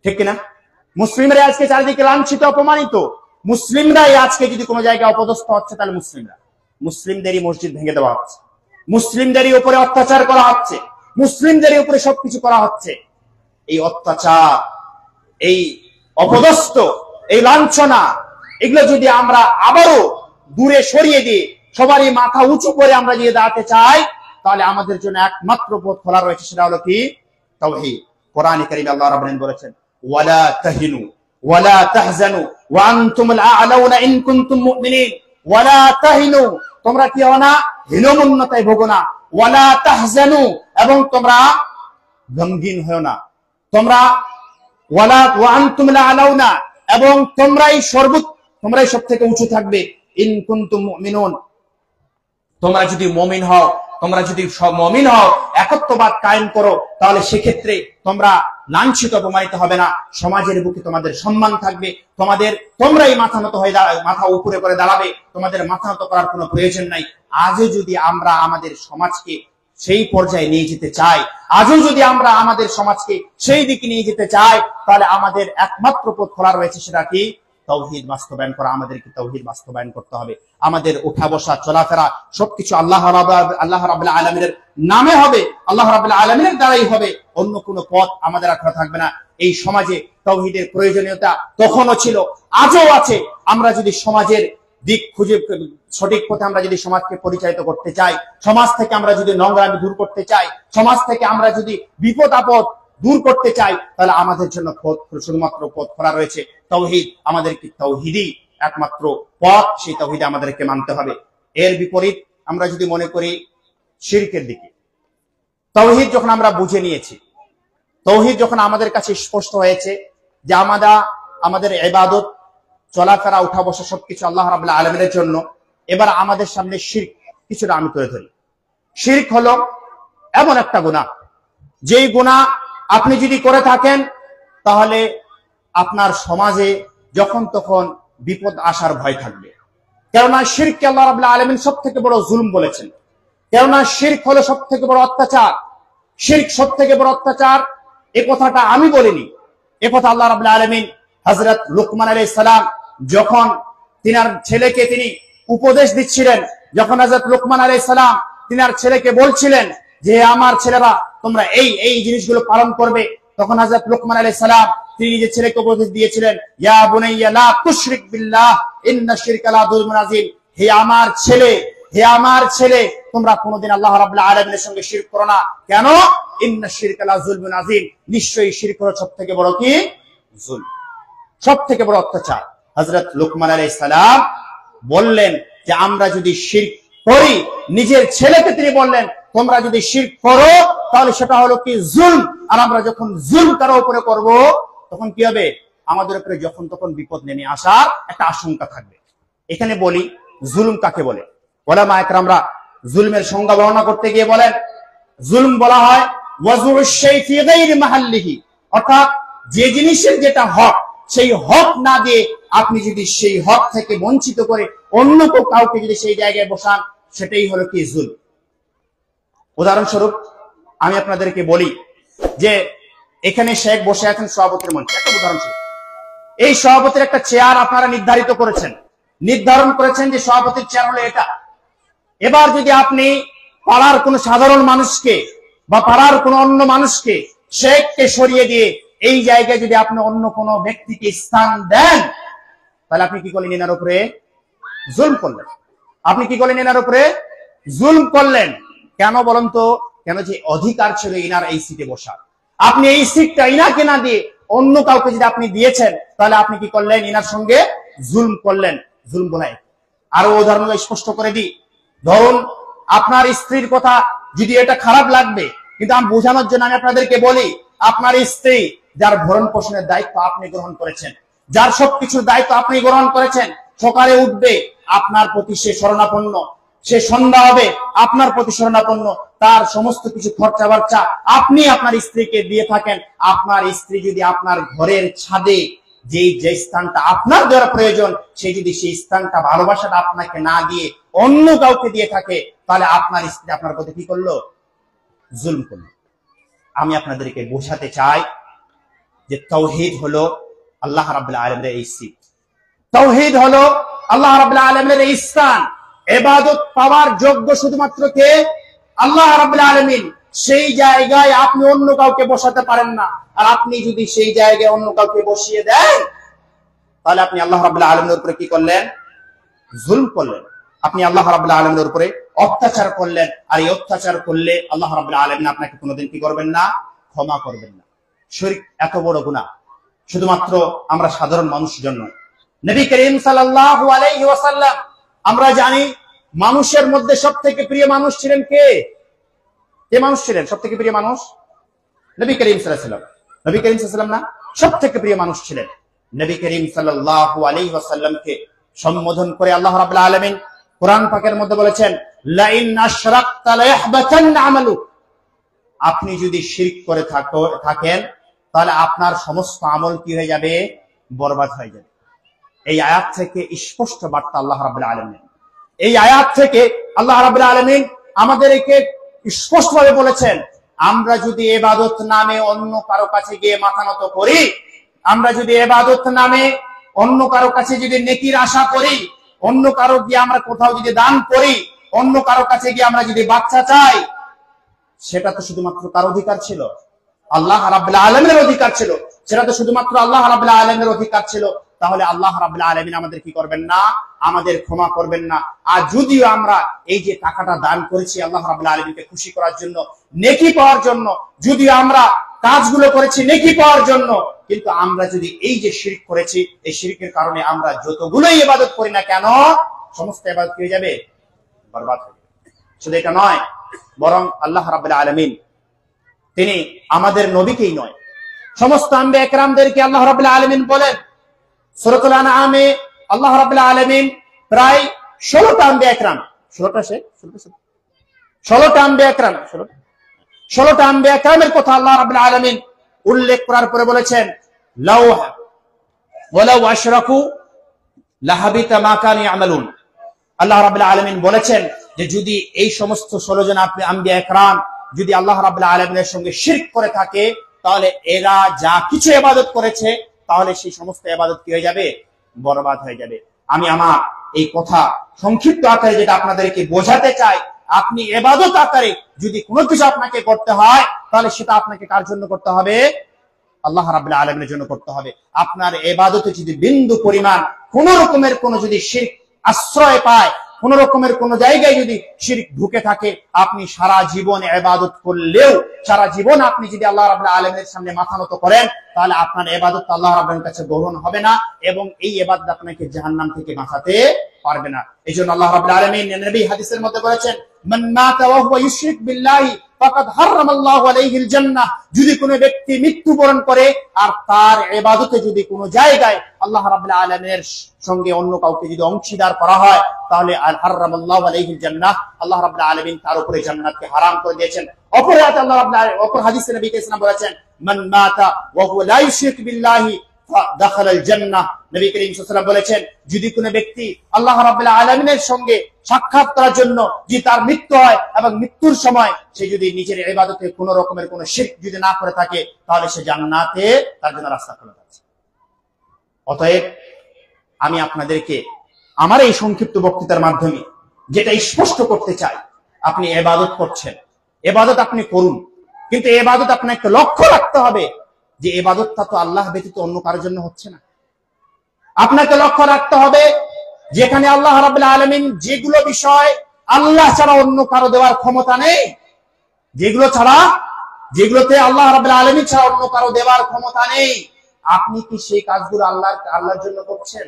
ঠিক কিনা? মুসলিমরা আজকে চারিদিকে লাঞ্ছিত অপমানিত। মুসলিমরাই আজকে যদি কোনো জায়গায় অপদস্থ হচ্ছে, তাহলে মুসলিমদেরই মসজিদ ভেঙে দেওয়া হচ্ছে, মুসলিমদেরই উপরে অত্যাচার করা হচ্ছে, মুসলিমদেরই উপরে সবকিছু করা হচ্ছে। এই অত্যাচার, এই অপদস্থ, এই লাঞ্ছনা, এগুলো যদি আমরা আবারও দূরে সরিয়ে দিয়ে সবারই মাথা উঁচু করে আমরা যদি দাঁড়াতে চাই, তাহলে আমাদের জন্য একমাত্র পথ খোলা রয়েছে, সেটা হলো কি? তাওহীদ। কোরআনে কারীমে আল্লাহ রাব্বুল আলামিন বলেছেন, ওয়ালা তাহিনু ওয়ালা তাহজানু ওয়া আনতুমুল আ'লাউনা ইন কুনতুম মুমিনিন। ওয়ালা তাহিনু, তোমরা কি হও না? হীনমন্যতায় ভোগো না। ওয়ালা তাহজানু, এবং তোমরা গমগীন হও না। তোমরা ওয়ালা ওয়া আনতুমুল আ'লাউনা, এবং তোমরাই সব থেকে উঁচু থাকবে। ইন কুনতুম মুমিনুন, তোমরা যদি মুমিন হও, তোমরা যদি মুমিন হও, একত্ববাদ কায়েম করো, তাহলে সেক্ষেত্রে তোমরা লাঞ্ছিত অপমানিত হবে না। সমাজের বুকে তোমাদের সম্মান থাকবে, তোমরাই মাথা নত হয়ে মাথা উপরে করে দাঁড়াবে, তোমাদের মাথা নত করার কোনো প্রয়োজন নাই। আজও যদি আমরা আমাদের সমাজকে সেই পর্যায়ে নিয়ে যেতে চাই, আজও যদি আমরা আমাদের সমাজকে সেই দিকে নিয়ে যেতে চাই, তাহলে আমাদের একমাত্র পথ খোলা রয়েছে, সেটা কি? তাওহীদ বাস্তবায়ন করা। আমাদেরকে তাওহীদ বাস্তবায়ন করতে হবে। আমাদের ওঠা বসা চলাফেরা সবকিছু আল্লাহ রাব্বুল আলামিনের নামে হবে, আল্লাহ রাব্বুল আলামিনের দ্বারাই হবে। অন্য কোনো পথ আমাদের আর থাকবে না। এই সমাজে তাওহীদের প্রয়োজনীয়তা তখনও ছিল, আজও আছে। আমরা যদি সমাজের দিক খুঁজে সঠিক পথে আমরা যদি সমাজকে পরিচালিত করতে চাই, সমাজ থেকে আমরা যদি নোংরামি দূর করতে চাই, সমাজ থেকে আমরা যদি বিপদ আপদ দূর করতে চাই, তাহলে আমাদের জন্য শুধুমাত্র পথ খোলা রয়েছে তাওহীদ। আমাদেরকে তাওহীদই একমাত্র পথ, সেই তাওহীদে আমাদেরকে মানতে হবে। এর বিপরীত আমরা যদি মনে করি শিরকের দিকে, তাওহীদ যখন আমরা বুঝে নিয়েছি, তাওহীদ যখন আমাদের কাছে স্পষ্ট হয়েছে যে আমাদের ইবাদত, চলাফেরা, উঠা বসা সবকিছু আল্লাহ রাব্বুল আলামিনের জন্য, এবার আমাদের সামনে শিরক কিছুটা আমি তুলে ধরি। শিরক হলো এমন একটা গুনাহ, যেই গুনাহ আপনি যদি করে থাকেন, তাহলে আপনার সমাজে যখন তখন বিপদ আসার ভয় থাকবে। কেননা শিরককে আল্লাহ রাব্বুল আলামিন সবথেকে বড় জুলুম বলেছেন। কেননা শিরক হলো সবথেকে বড় অত্যাচার। শিরক সবথেকে বড় অত্যাচার, এই কথাটা আমি বলিনি, এ কথা আল্লাহ রাব্বুল আলামিন হযরত লুকমান আলাইহিস সালাম যখন তিনার ছেলেকে তিনি উপদেশ দিচ্ছিলেন, যখন হযরত লুকমান আলাইহিস সালাম তিনার ছেলেকে বলছিলেন যে আমার ছেলেরা তোমরা এই জিনিসগুলো পালন করবে, তখন হযরত লুকমান আলাইহিস সালাম তিনি নিজের ছেলেকে উপদেশ দিয়েছিলেন, ইয়া বুনাইয়া লা তুশরিক বিল্লাহ ইন্নাশ শিরকা লা যুলমুন আযীম। হে আমার ছেলে, তোমরা কোনোদিন আল্লাহ রাব্বুল আলামিনের সঙ্গে শিরক করো না। কেন? ইন্নাশ শিরকা লা যুলমুন আযীম, নিশ্চয়ই শিরক হলো সবথেকে বড় কি? জুলম, সবথেকে বড় অত্যাচার। হযরত লুকমান আলাইহিস সালাম বললেন যে আমরা যদি শিরক করি, নিজের ছেলেকে তিনি বললেন তোমরা যদি শিরক করো তাহলে সেটা হলো কি? জুলম। আর আমরা যখন জুলম কারো উপরে করব, তখন কি হবে? আমাদের উপরে যখন তখন বিপদ নেমে আসার একটা আশঙ্কা থাকবে। এখানে বলি জুলম কাকে বলে? উলামা ইকরামরা জুলমের সংজ্ঞা বর্ণনা করতে গিয়ে বলেন, জুলম বলা হয় ওয়াজুউশ শাই ফি গায়রি মাহাল্লিহি, অর্থাৎ যে জিনিসের যেটা হক, সেই হক না দিয়ে আপনি যদি সেই হক থেকে বঞ্চিত করে অন্য কাউকে যদি সেই জায়গায় বসান, সেটাই হলো কি? জুলম। উদাহরণস্বরূপ আমি আপনাদেরকে বলি যে এখানে শেখ বসে আছেন সভাপতির মঞ্চে, একটা উদাহরণ ছিল, এই সভাপতির একটা চেয়ার আপনারা নির্ধারণ করেছেন যে সভাপতির চেয়ার হলো এটা। এবার যদি আপনি পাড়ার কোন সাধারণ মানুষকে বা পাড়ার কোন অন্য মানুষকে, শেখকে সরিয়ে দিয়ে এই জায়গায় যদি আপনি অন্য কোন ব্যক্তিকে স্থান দেন, তাহলে আপনি কি করলেন? এনার উপরে জুলম করলেন। আপনি কি করলেন? এনার উপরে জুলম করলেন। কেন বলেন তো? কেন যে অধিকার ছিল ইনার এই সিটে বসার, আপনি এই সিটটা ইনাকে না দিয়ে অন্য কাউকে যদি আপনি দিয়েছেন, তাহলে আপনি কি করলেন? ইনার সঙ্গে জুলম করলেন। জুলম বলাই আরো উদাহরণ স্পষ্ট করে দিই। ধরুন আপনার স্ত্রীর কথা যদি এটা খারাপ লাগবে, কিন্তু আমি বোঝানোর জন্য আমি আপনাদেরকে বলি, আপনার স্ত্রী যার ভরণ পোষণের দায়িত্ব আপনি গ্রহণ করেছেন, যার সবকিছুর দায়িত্ব আপনি গ্রহণ করেছেন, সকালে উঠবে আপনার প্রতি সে শরণাপন্ন, সে সন্ধ্যা হবে আপনার প্রতি শরণাপন্ন, তার সমস্ত কিছু খরচা বার্চা আপনি আপনার স্ত্রীকে দিয়ে থাকেন। আপনার স্ত্রী যদি আপনার ঘরের ছাদে যে স্থানটা আপনার দেওয়ার প্রয়োজন, সে যদি সেই স্থানটা ভালোবাসাটা আপনাকে না দিয়ে অন্য কাউকে দিয়ে থাকে, তাহলে আপনার স্ত্রী আপনার প্রতি কি করলো? জুলম করলো। আমি আপনাদেরকে বোঝাতে চাই যে তাওহীদ হলো আল্লাহ রাব্বুল আলামিনের এই সিট, তাওহীদ হলো আল্লাহ রাব্বুল আলামিনের এই স্থান। ইবাদত পাওয়ার যোগ্য শুধুমাত্র কে? আল্লাহ রাব্বুল আলামিন। সেই জায়গায় আপনি অন্য কাউকে বসাতে পারেন না। আর আপনি যদি সেই জায়গায় অন্য কাউকে বসিয়ে দেন, তাহলে আপনি আল্লাহ রাব্বুল আলামিনের উপরে কি করলেন? জুলম করলেন। আপনি আল্লাহ রাব্বুল আলামিনের উপরে অত্যাচার করলেন। আর এই অত্যাচার করলে আল্লাহ রাব্বুল আলামিন আপনাকে কোনোদিন কি করবেন না? ক্ষমা করবেন না। শিরক এত বড় গুনাহ, শুধুমাত্র আমরা সাধারণ মানুষের জন্য। নবী করিম সাল্লাল্লাহু আলাইহি ওয়াসাল্লাম, আমরা জানি মানুষের মধ্যে সবথেকে প্রিয় মানুষ ছিলেন কে? কে মানুষ ছিলেন সবথেকে প্রিয় মানুষ? নবী করিম সাল্লাল্লাহু আলাইহি ওয়াসাল্লাম। নবী করিম সাল্লাল্লাহু আলাইহি ওয়াসাল্লাম না সবথেকে প্রিয় মানুষ ছিলেন। নবী করিম সাল্লাল্লাহু আলাইহি ওয়াসাল্লামকে সম্বোধন করে আল্লাহ রাব্বুল আলামিন কোরআন পাকের মধ্যে বলেছেন, লা ইন আশরাকতা লা ইয়াহবাতান্না আমালুক। আপনি যদি শিরক করে থাকেন, তাহলে আপনার সমস্ত আমল কি হয়ে যাবে? বরবাদ হয়ে যাবে। এই আয়াত থেকে স্পষ্ট বার্তা আল্লাহ রাব্বুল আলামিন। এই আয়াত থেকে আল্লাহ রাব্বুল আলামিন আমাদেরকে স্পষ্টভাবে বলেছেন, আমরা যদি ইবাদত নামে অন্য কারো কাছে গিয়ে মাথা নত করি, আমরা যদি ইবাদত নামে অন্য কারো কাছে যদি নেকির আশা করি, অন্য কারো গিয়ে আমরা কোথাও যদি দান করি, অন্য কারো কাছে গিয়ে আমরা যদি বাচ্চা চাই, সেটা তো শুধুমাত্র কার অধিকার ছিল? আল্লাহ রাব্বুল আলামিনের অধিকার ছিল। সেটা তো শুধুমাত্র আল্লাহ রাব্বুল আলামিনের অধিকার ছিল। তাহলে আল্লাহ রাব্বুল আলামিন আমাদের কি করবেন না? আমাদের ক্ষমা করবেন না। আর যদিও আমরা এই যে টাকাটা দান করেছি আল্লাহ রাব্বুল আলামিনকে খুশি করার জন্য, নেকি পাওয়ার জন্য, যদিও আমরা কাজগুলো করেছি নেকি পাওয়ার জন্য, কিন্তু আমরা যদি এই যে শিরক করেছি, এই শিরকের কারণে আমরা যতগুলোই ইবাদত করি না কেন, সমস্ত ইবাদত হয়ে যাবে বরবাদ হয়ে যাবে। শুধু এটা নয়, বরং আল্লাহ রাব্বুল আলামিন তিনি আমাদের নবীকেই নয়, সমস্ত আম্বিয়া একরামদেরকে আল্লাহ রাব্বুল আলামিন বলেন, সূরাতুল আনআমে আল্লাহ রাব্বুল আলামিন প্রায় 16টা আম্বিয়া একরাম, 16টা আম্বিয়া একরাম, 16টা আম্বিয়া একরামের কথা আল্লাহ রাব্বুল আলামিন উল্লেখ করার পরে বলেছেন, লাউ ওয়ালাউ আশরাকু লাহাবিতা মা কানু ইয়ামালুন। আল্লাহ রাব্বুল আলামিন বলেছেন যে যদি এই সমস্ত 16 জন আম্বিয়া একরাম যদি আল্লাহ রাব্বুল আলামিনের সঙ্গে শিরক করে থাকে, তাহলে এরা যা কিছু ইবাদত করেছে, তাহলে সেই সমস্ত ইবাদত কি হয়ে যাবে? বরবাদ হয়ে যাবে। আমি আমার এই কথা সংক্ষিপ্ত আকারে যেটা আপনাদেরকে বোঝাতে চাই, আপনি ইবাদত আকারে যদি কোনো কিছু আপনাকে করতে হয়, তাহলে সেটা আপনাকে কার জন্য করতে হবে? আল্লাহ রাব্বুল আলামিনের জন্য করতে হবে। আপনার ইবাদতে যদি বিন্দু পরিমাণ কোন রকমের কোন যদি শিরক আশ্রয় পায়, কোন রকমের কোন জায়গায় যদি শিরক ঢুকে থাকে, আপনি সারা জীবন ইবাদত করলেও, সারা জীবন আপনি যদি আল্লাহ রাব্বুল আলামিনের সামনে মাথা নত করেন, তাহলে আপনার ইবাদত আল্লাহ রাব্বুল কাছে গ্রহণ হবে না, এবং এই ইবাদত আপনাকে জাহান্নাম থেকে বাঁচাতে পারবে না। এইজন্য আল্লাহ রাব্বুল আলামিন নবী হাদিসের মধ্যে বলেছেন, মান মাতা ওয়া হুয়া ইউশরিক বিল্লাহি ফাকাদ হারামাল্লাহু আলাইহিল জান্নাহ। যদি কোনো ব্যক্তি মৃত্যুবরণ করে আর তার ইবাদতে যদি কোনো জায়গায় আল্লাহ রাব্বুল আলামিনের সঙ্গে অন্য কাউকে যদি অংশীদার করা হয়, তাহলে হারামাল্লাহু আলাইহিল জান্নাহ, আল্লাহ রাব্বুল আলামিন তার উপরে জান্নাতকে হারাম করে দিয়েছেন। অপর হাদিসে নবী ইসলাম বলেছেন, মান মাতা ওয়া হুয়া লা ইউশরিক বিল্লাহি দাখালাল জান্নাহ। নবী করিম সাল্লাল্লাহু আলাইহি ওয়াসাল্লাম বলেছেন, যদি কোনো ব্যক্তি আল্লাহ রাব্বুল আলামিনের সঙ্গে সাক্ষাৎ করার জন্য যদি তার মৃত্যু হয় এবং মৃত্যুর সময় সে যদি নিজের ইবাদতে কোনো রকমের কোনো শিরক যদি না করে থাকে, তাহলে সে জান্নাতে তার জন্য রাস্তা খোলা আছে। অতএব আমি আপনাদেরকে আমার এই সংক্ষিপ্ত বক্তৃতার মাধ্যমে যেটা স্পষ্ট করতে চাই, আপনি ইবাদত করছেন, ইবাদত আপনি করুন, কিন্তু ইবাদত আপনাকে লক্ষ্য রাখতে হবে যে ইবাদতটা তো আল্লাহ ব্যতীত অন্য কারোর জন্য হচ্ছে না। আপনাকে লক্ষ্য রাখতে হবে যেখানে আল্লাহ রাব্বুল আলামিন যেগুলো বিষয় আল্লাহ ছাড়া অন্য কারো দেওয়ার ক্ষমতা নেই, যেগুলোতে আল্লাহ রাব্বুল আলামিন ছাড়া অন্য কারো দেওয়ার ক্ষমতা নেই, আপনি কি সেই কাজগুলো আল্লাহর জন্য করছেন?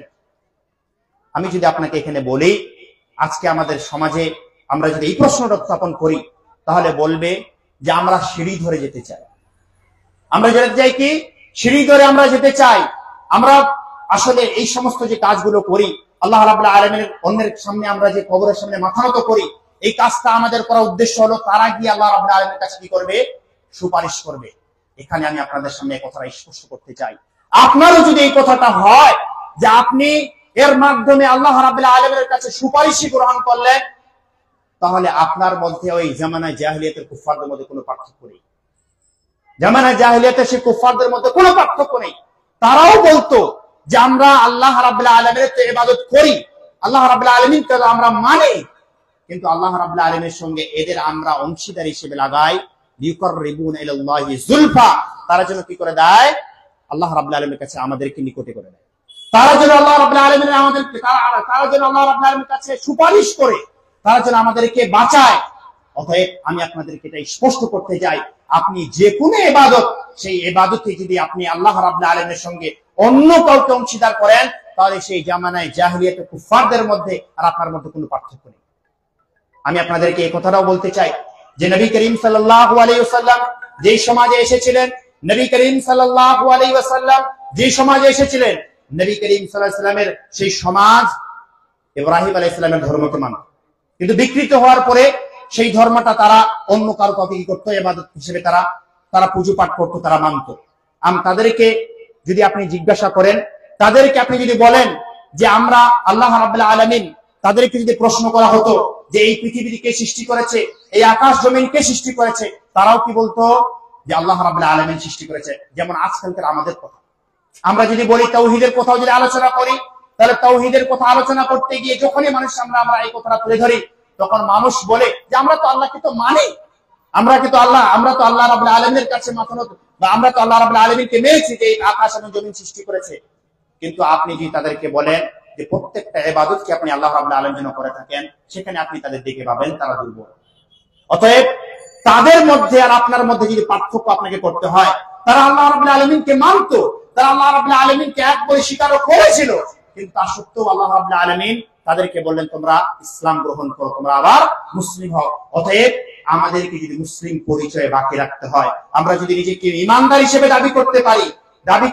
আমি যদি আপনাকে এখানে বলি, আজকে আমাদের সমাজে আমরা যদি এই প্রশ্নটা উত্থাপন করি, তাহলে বলবে যে আমরা সিঁড়ি ধরে যেতে চাই। আমরা যেতে চাই কি? সিঁড়ি ধরে আমরা যেতে চাই। আমরা আসলে এই সমস্ত যে কাজগুলো করি, আল্লাহ রাব্বুল আলামিনের অন্যের সামনে আমরা যে কবরের সামনে মাথা নত করি, এই কাজটা আমাদের করার উদ্দেশ্য হলো তারা গিয়ে আল্লাহ রাব্বুল আলামিনের কাছে কি করবে? সুপারিশ করবে। এখানে আমি আপনাদের সামনে এই কথাটা স্পষ্ট করতে চাই, আপনারও যদি এই কথাটা হয় যে আপনি এর মাধ্যমে আল্লাহ রাব্বুল আলামিনের কাছে সুপারিশই গ্রহণ করলেন, তাহলে আপনার মধ্যে ওই জামানায় জাহেলিয়াতের কুফফারদের মধ্যে কোনো পার্থক্য নেই। জামানায় জাহেলিয়াতের সেই কুফফারদের মধ্যে কোনো পার্থক্য নেই। তারাও বলতো যে আমরা আল্লাহ রাব্বুল আলামিনের তো ইবাদত করি, আল্লাহ রাব্বুল আলামিনকে আমরা মানি, কিন্তু আল্লাহ রাব্বুল আলামিনের সঙ্গে এদের আমরা অংশীদার হিসেবে লাগাই। লিউকাররিবুনা ইলাল্লাহি যুলফা, তারা যেন কি করে দেয়? আল্লাহ রাব্বুল আলামিনের কাছে আমাদেরকে নিকটে করে দেয়। তারা যেন আল্লাহ রাব্বুল আলামিনের আমাদেরকে তারা যেন আল্লাহ রাব্বুল আলামিনের কাছে সুপারিশ করে, তারা যেন আমাদেরকে বাঁচায়। অতএব আমি আপনাদেরকে এটা স্পষ্ট করতে চাই, আপনি যে কোনো ইবাদত, সেই ইবাদতে যদি আপনি আল্লাহ রাব্বুল আলামিনের সঙ্গে অন্য কাউকে অংশীদার করেন, তাহলে সেই জামানায় জাহেলিয়াতের কুফফারদের মধ্যে আর আপনার মধ্যে কোনো পার্থক্য নেই। আমি আপনাদেরকে এই কথাটাও বলতে চাই যে নবী করিম সাল্লাল্লাহু আলাইহি ওয়াসাল্লাম যেই সমাজে এসেছিলেন, নবী করিম সাল্লাল্লাহু আলাইহি ওয়াসাল্লাম যেই সমাজে এসেছিলেন, নবী করিম সাল্লাল্লাহু আলাইহি ওয়াসাল্লামের সেই সমাজ ইব্রাহিম আলাইহিস সালামের ধর্মকে মানত, কিন্তু বিকৃত হওয়ার পরে সেই ধর্মটা তারা অন্য কারো কাউকে কি করতো? ইবাদত হিসেবে তারা পুজো পাঠ করতো, তারা মানত। তাদেরকে যদি আপনি জিজ্ঞাসা করেন, তাদেরকে আপনি যদি বলেন যে আমরা আল্লাহ রাব্বুল আলামিন, তাদেরকে যদি প্রশ্ন করা হতো যে এই পৃথিবীকে কে সৃষ্টি করেছে, এই আকাশ জমিন কে সৃষ্টি করেছে, তারাও কি বলতো? যে আল্লাহ রাব্বুল আলামিন সৃষ্টি করেছে। যেমন আজকালকার আমাদের কথা, আমরা যদি বলি তাওহীদের কথাও যদি আলোচনা করি, তাহলে তাওহীদের কথা আলোচনা করতে গিয়ে যখনই মানুষের সামনে আমরা এই কথাটা তুলে ধরি, তখন মানুষ বলে যে আমরা তো আল্লাহকে তো মানি, আমরা তো আল্লাহ রাব্বুল আলামিনের কাছে মাথা নত, বা আমরা তো আল্লাহ রাব্বুল আলামিনকে মেনেছি যে এই আকাশ এবং জমিন সৃষ্টি করেছে। কিন্তু আপনি যদি তাদেরকে বলেন যে প্রত্যেকটা ইবাদত কি আপনি আল্লাহ রাব্বুল আলামিনের জন্য করে থাকেন, সেখানে আপনি তাদের দিকে ভাবেন তারা দুর্বল। অতএব তাদের মধ্যে আর আপনার মধ্যে যদি পার্থক্য আপনাকে করতে হয়, তারা আল্লাহ রাব্বুল আলামিনকে মানত, তারা আল্লাহ রাব্বুল আলামিনকে এক বলে স্বীকারও করেছিল, কিন্তু তা সত্ত্বেও আল্লাহ রাব্বুল আলামিন তাদেরকে বললেন তোমরা ইসলাম গ্রহণ করো, তোমরা আবার মুসলিম হও। অতএব আমাদেরকে যদি মুসলিম পরিচয় বাকি রাখতে হয়, আমরা যদি নিজেকে ঈমানদার হিসেবে দাবি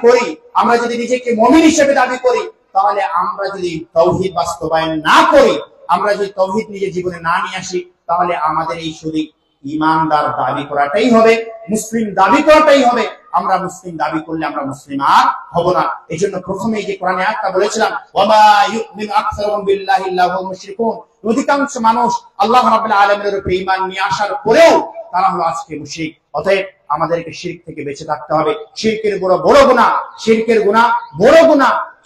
করি, আমরা যদি নিজেকে মুমিন হিসেবে দাবি করি, তাহলে আমরা যদি তাওহীদ বাস্তবায়ন না করি, আমরা যদি তাওহীদ নিজের জীবনে না নিয়ে আসি, তাহলে আমাদের এই শুধু ঈমানদার দাবি করাটাই হবে, মুসলিম দাবি করাটাই হবে। আমরা মুসলিম দাবি করলে আমরা মুসলিম আর হব না। এজন্য প্রথমে এই যে কোরআনে আয়াতটা বলেছিলাম, ওয়ামা ইউমিনু আকসারুহুম বিল্লাহি ইল্লা হুম মুশরিকুন, অধিকাংশ মানুষ আল্লাহ রাব্বুল আলামিনের উপর ঈমান নিয়ে আসার পরেও তারা হলো আজকে মুশরিক। অতএব আমাদেরকে শিরক থেকে বেঁচে থাকতে হবে। শিরকের বড় গুনাহ,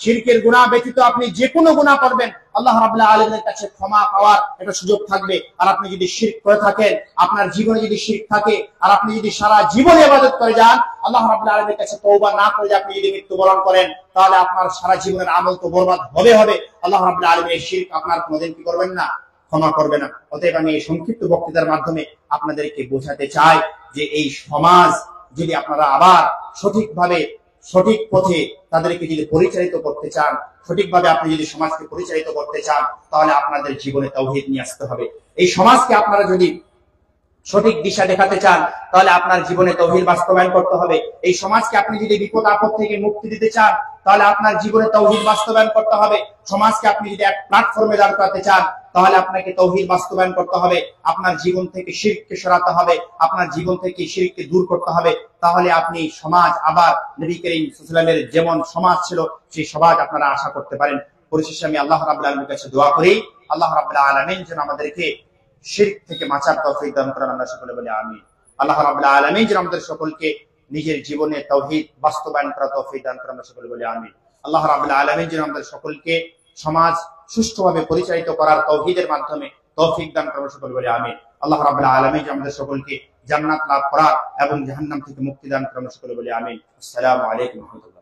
শিরকের গুনাহ ব্যতীত আপনি যে কোনো গুনাহ করবেন, আল্লাহ রাব্বুল আলামিনের কাছে ক্ষমা পাওয়ার একটা সুযোগ থাকবে। আর আপনি যদি শিরক করে থাকেন, আপনার জীবনে যদি শিরক থাকে, আর আপনি যদি সারা জীবন ইবাদত করে যান, আল্লাহ রাব্বুল আলামিনের কাছে তওবা না করে আপনি যদি মৃত্যুবরণ করেন, তাহলে আপনার সারা জীবনের আমল তো বরবাদ হবে। আল্লাহ রাব্বুল আলামিন এই শিরক আপনার কোনোদিন কি করবেন না? ক্ষমা করবে না। অতএব আমি এই সংক্ষিপ্ত বক্তৃতার মাধ্যমে আপনাদেরকে বোঝাতে চাই যে এই সমাজ যদি আপনারা আবার সঠিকভাবে সঠিক পথে তাদেরকে যদি পরিচালিত করতে চান, সঠিকভাবে আপনি যদি সমাজকে পরিচালিত করতে চান, তাহলে আপনাদের জীবনে তাওহীদ নিয়ে আসতে হবে। এই সমাজকে আপনারা যদি সঠিক দিশা দেখাতে চান, তাহলে আপনার জীবনে তাওহীদ বাস্তবায়ন করতে হবে। এই সমাজকে আপনি যদি বিপদ আপদ থেকে মুক্তি দিতে চান, তাহলে আপনার জীবনে তাওহীদ বাস্তবায়ন করতে হবে। সমাজকে আপনি যদি এক প্ল্যাটফর্মে দাঁড় করাতে চান, তাহলে আপনাকে তাওহীদ বাস্তবায়ন করতে হবে। আপনার জীবন থেকে শিরককে সরাতে হবে, আপনার জীবন থেকে শিরককে দূর করতে হবে। তাহলে আপনি সমাজ আবার নবী করিম সাল্লাল্লাহু আলাইহি ওয়াসাল্লামের যেমন সমাজ ছিল সেই সমাজ আপনারা আশা করতে পারেন। পরিশেষে আমি আল্লাহ রাব্বুল আলামিনের কাছে দোয়া করি, আল্লাহ রাব্বুল আলামিন যেন আমাদেরকে শিরক থেকে বাঁচার তৌফিক দান করেন। আমরা সকলে বলি আমিন। আল্লাহ রাব্বুল আলামিন যেন আমাদের সকলকে নিজের জীবনে তাওহীদ বাস্তবায়ন করার তৌফিক দান করেন। আমরা সকলে বলি আমিন। আল্লাহ রাব্বুল আলামিন যেন আমাদের সকলকে সমাজ সুষ্ঠুভাবে পরিচালিত করার তাওহীদের মাধ্যমে তৌফিক দান করেন। আমরা সকলে বলি আমিন। আল্লাহ রাব্বুল আলামিন যেন আমাদের সকলকে জান্নাত লাভ করা এবং জাহান্নাম থেকে মুক্তি দান করেন। আমরা সকলে বলি আমিন। আসসালামু আলাইকুম ওয়া রাহমাতুল্লাহ।